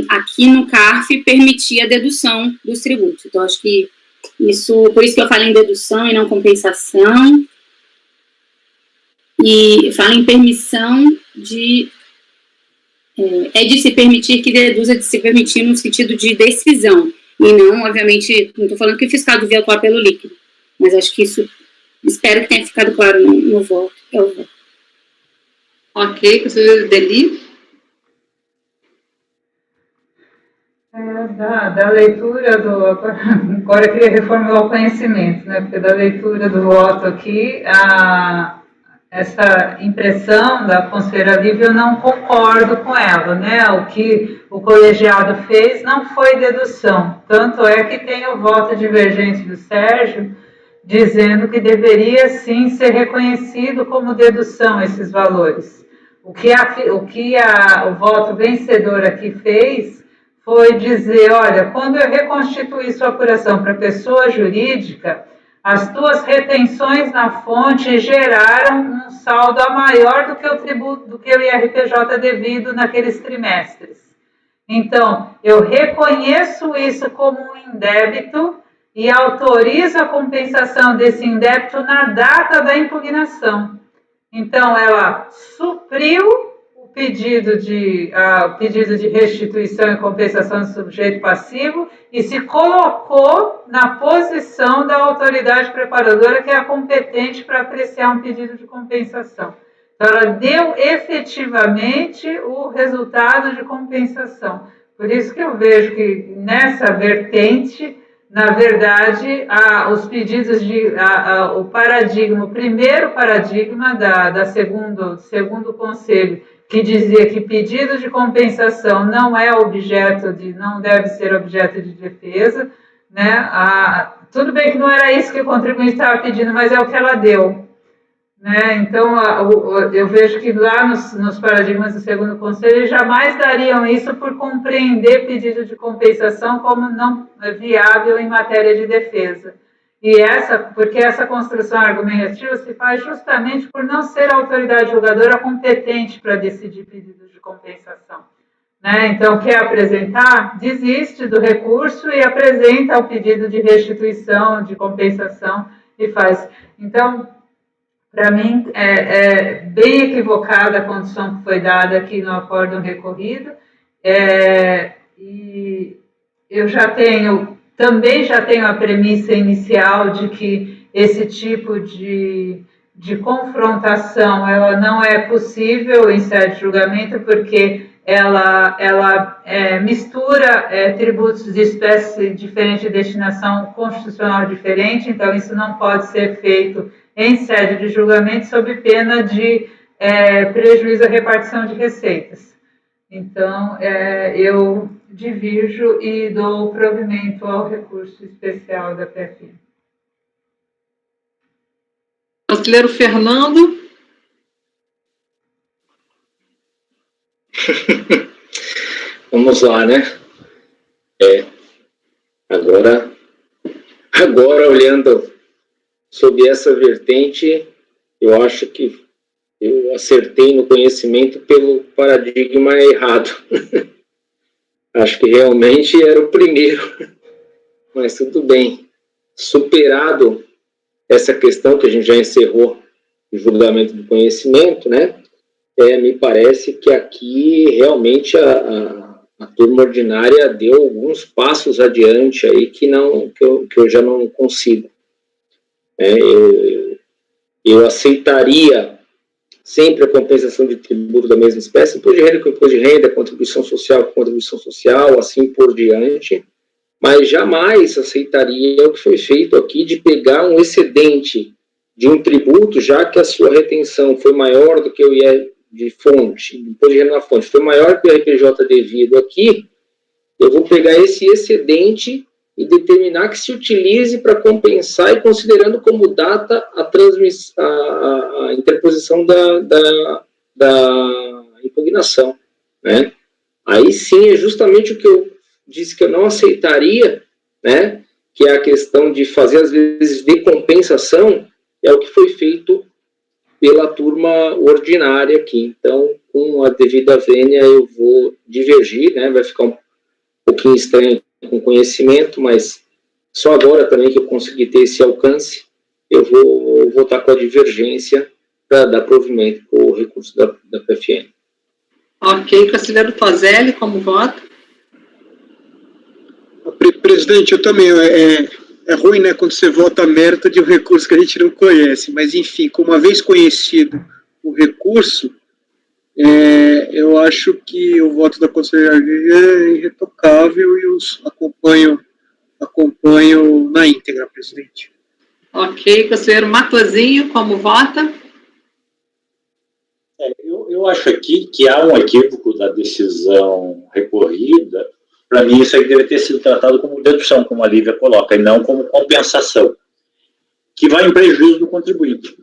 aqui no CARF, permitir a dedução dos tributos. Então, acho que isso, por isso que eu falo em dedução e não compensação. e fala em permissão de... É de se permitir que deduza de se permitir no sentido de decisão, e não, obviamente, não estou falando que o fiscal devia atuar pelo líquido, mas acho que isso, espero que tenha ficado claro no voto. Ok, professor Deli? Da leitura do... Agora eu queria reformular o conhecimento, né? Porque da leitura do voto aqui, essa impressão da conselheira Lívia, eu não concordo com ela, né? O que o colegiado fez não foi dedução. Tanto é que tem o voto divergente do Sérgio, dizendo que deveria sim ser reconhecido como dedução esses valores. O que o voto vencedor aqui fez foi dizer, olha, quando eu reconstituí sua apuração para pessoa jurídica, as tuas retenções na fonte geraram um saldo a maior do que o tributo, do que o IRPJ devido naqueles trimestres. Então, eu reconheço isso como um indébito e autorizo a compensação desse indébito na data da impugnação. Então, ela supriu o pedido de restituição e compensação do sujeito passivo e se colocou na posição da autoridade preparadora, que é a competente para apreciar um pedido de compensação. Então, ela deu efetivamente o resultado de compensação. Por isso que eu vejo que nessa vertente, na verdade, os pedidos o paradigma, o primeiro paradigma segundo conselho, que dizia que pedido de compensação não deve ser objeto de defesa, né? Tudo bem que não era isso que o contribuinte estava pedindo, mas é o que ela deu, né? Então, eu vejo que lá nos paradigmas do segundo conselho, eles jamais dariam isso por compreender pedido de compensação como não viável em matéria de defesa. Porque essa construção argumentativa se faz justamente por não ser a autoridade julgadora competente para decidir pedidos de compensação, né? Então, quer apresentar, desiste do recurso e apresenta o pedido de restituição, de compensação e faz. Então, para mim, é bem equivocada a condição que foi dada aqui no acórdão recorrido, e eu também já tenho a premissa inicial de que esse tipo de confrontação ela não é possível em sede de julgamento, porque ela mistura tributos de espécie diferente de destinação constitucional diferente, então isso não pode ser feito em sede de julgamento sob pena de prejuízo à repartição de receitas. Então, eu divirjo e dou provimento ao recurso especial da PFM. Conselheiro Fernando. Vamos lá, né? Agora olhando sob essa vertente, eu acho que eu acertei no conhecimento pelo paradigma errado. Acho que realmente era o primeiro, mas tudo bem. Superado essa questão que a gente já encerrou, o julgamento do conhecimento, né? Me parece que aqui realmente a turma ordinária deu alguns passos adiante aí que eu já não consigo. Eu aceitaria sempre a compensação de tributo da mesma espécie, imposto de renda com imposto de renda, contribuição social com contribuição social, assim por diante, mas jamais aceitaria o que foi feito aqui de pegar um excedente de um tributo, já que a sua retenção foi maior do que o IR de fonte, imposto de renda na fonte, foi maior que o RPJ devido aqui, eu vou pegar esse excedente e determinar que se utilize para compensar e considerando como data a interposição da impugnação, né? Aí sim é justamente o que eu disse que eu não aceitaria, né? Que é a questão de fazer às vezes de compensação, é o que foi feito pela turma ordinária aqui. Então, com a devida vênia eu vou divergir, né? Vai ficar um pouquinho estranho com conhecimento, mas só agora também que eu consegui ter esse alcance, eu vou votar com a divergência para dar provimento para o recurso da PFN. Ok, conselheiro Toselli, como voto? Presidente, eu também, é ruim, né, quando você vota a mérito de um recurso que a gente não conhece, mas enfim, como uma vez conhecido o recurso, eu acho que o voto da conselheira Vivi é irretocável e os acompanho na íntegra, presidente. Ok, conselheiro Matosinho, como vota? Eu acho aqui que há um equívoco da decisão recorrida. Para mim, isso aí deve ter sido tratado como dedução, como a Lívia coloca, e não como compensação, que vai em prejuízo do contribuinte,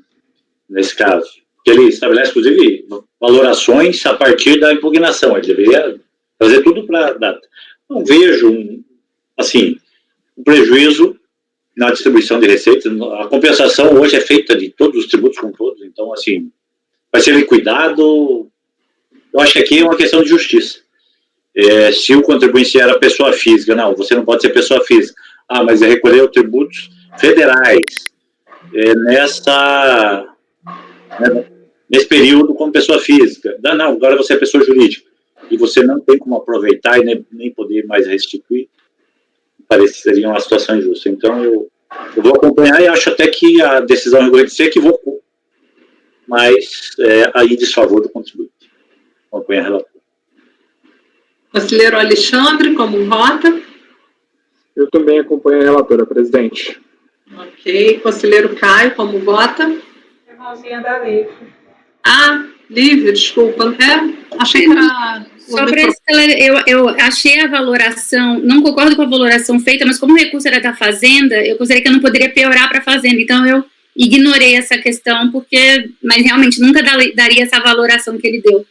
nesse caso. Porque ele estabelece, inclusive, valorações a partir da impugnação. Ele deveria fazer tudo para a data. Não vejo, um prejuízo na distribuição de receitas. A compensação hoje é feita de todos os tributos com todos, então, assim, vai ser liquidado. Eu acho que aqui é uma questão de justiça. Se o contribuinte era pessoa física, não, você não pode ser pessoa física. Mas recolheu tributos federais nesse período como pessoa física. Não, agora você é pessoa jurídica. E você não tem como aproveitar e nem poder mais restituir. Pareceria uma situação injusta. Então, eu vou acompanhar e acho até que a decisão recorrente se equivocou, mas aí em desfavor do contribuinte. Acompanha a relatora. Conselheiro Alexandre, como vota? Eu também acompanho a relatora, presidente. Ok. Conselheiro Caio, como vota? Irmãozinha da Lívia. Lívia, desculpa. Achei que era... Só para esclarecer, eu achei a valoração, não concordo com a valoração feita, mas como o recurso era da Fazenda, eu considerei que eu não poderia piorar para a Fazenda, então eu ignorei essa questão, mas realmente nunca daria essa valoração que ele deu,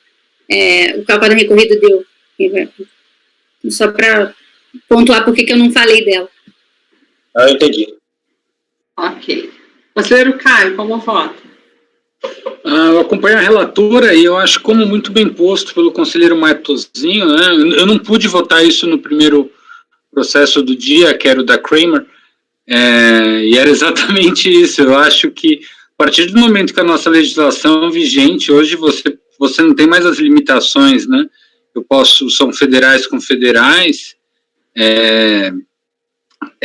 o calcado recorrido deu. Só para pontuar por que eu não falei dela. Eu entendi. Ok. Conselheiro Caio, como vota? Eu acompanho a relatora e eu acho, como muito bem posto pelo conselheiro Matosinho, né, eu não pude votar isso no primeiro processo do dia, que era o da Kramer, e era exatamente isso. Eu acho que, a partir do momento que a nossa legislação vigente, hoje você não tem mais as limitações, né? São federais com federais, é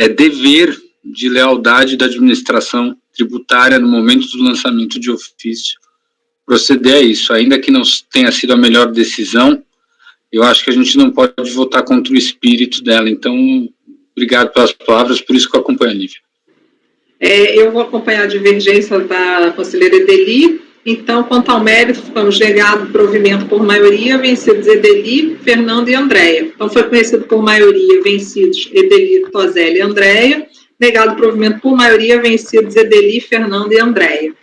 dever de lealdade da administração tributária no momento do lançamento de ofício proceder a isso, ainda que não tenha sido a melhor decisão. Eu acho que a gente não pode votar contra o espírito dela. Então, obrigado pelas palavras, por isso que eu acompanho a Lívia. Eu vou acompanhar a divergência da conselheira Edeli. Então, quanto ao mérito, ficamos negado provimento por maioria, vencidos Edeli, Fernando e Andréia. Então, foi conhecido por maioria, vencidos Edeli, Toselli e Andréia. Negado provimento por maioria, vencidos Edeli, Fernando e Andréia.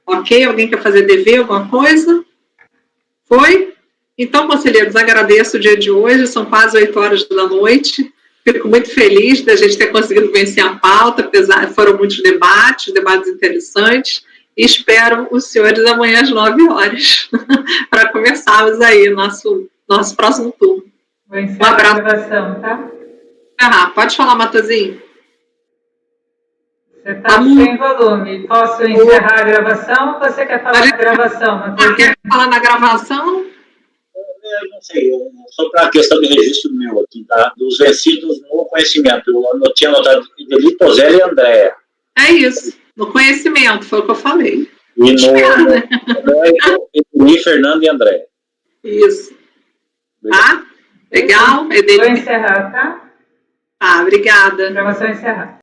Ok? Alguém quer fazer dever, alguma coisa? Foi? Então, conselheiros, agradeço o dia de hoje, são quase 8 horas da noite. Fico muito feliz da gente ter conseguido vencer a pauta, apesar que foram muitos debates interessantes. E espero os senhores amanhã às 9 horas para começarmos aí nosso próximo turno. Vou encerrar a gravação, tá? Pode falar, Matosinho. Você está sem volume. Posso encerrar a gravação ou você quer falar na gravação, Matosinho? Quer falar na gravação? Eu não sei, só para a questão de registro meu aqui, dos vencidos no conhecimento. Eu tinha anotado Edeli, Toselli e Andréia. É isso. No conhecimento, foi o que eu falei. E no Fernando e André. Isso. Tá? Legal? Vou encerrar, tá? Obrigada. Gravação encerrada.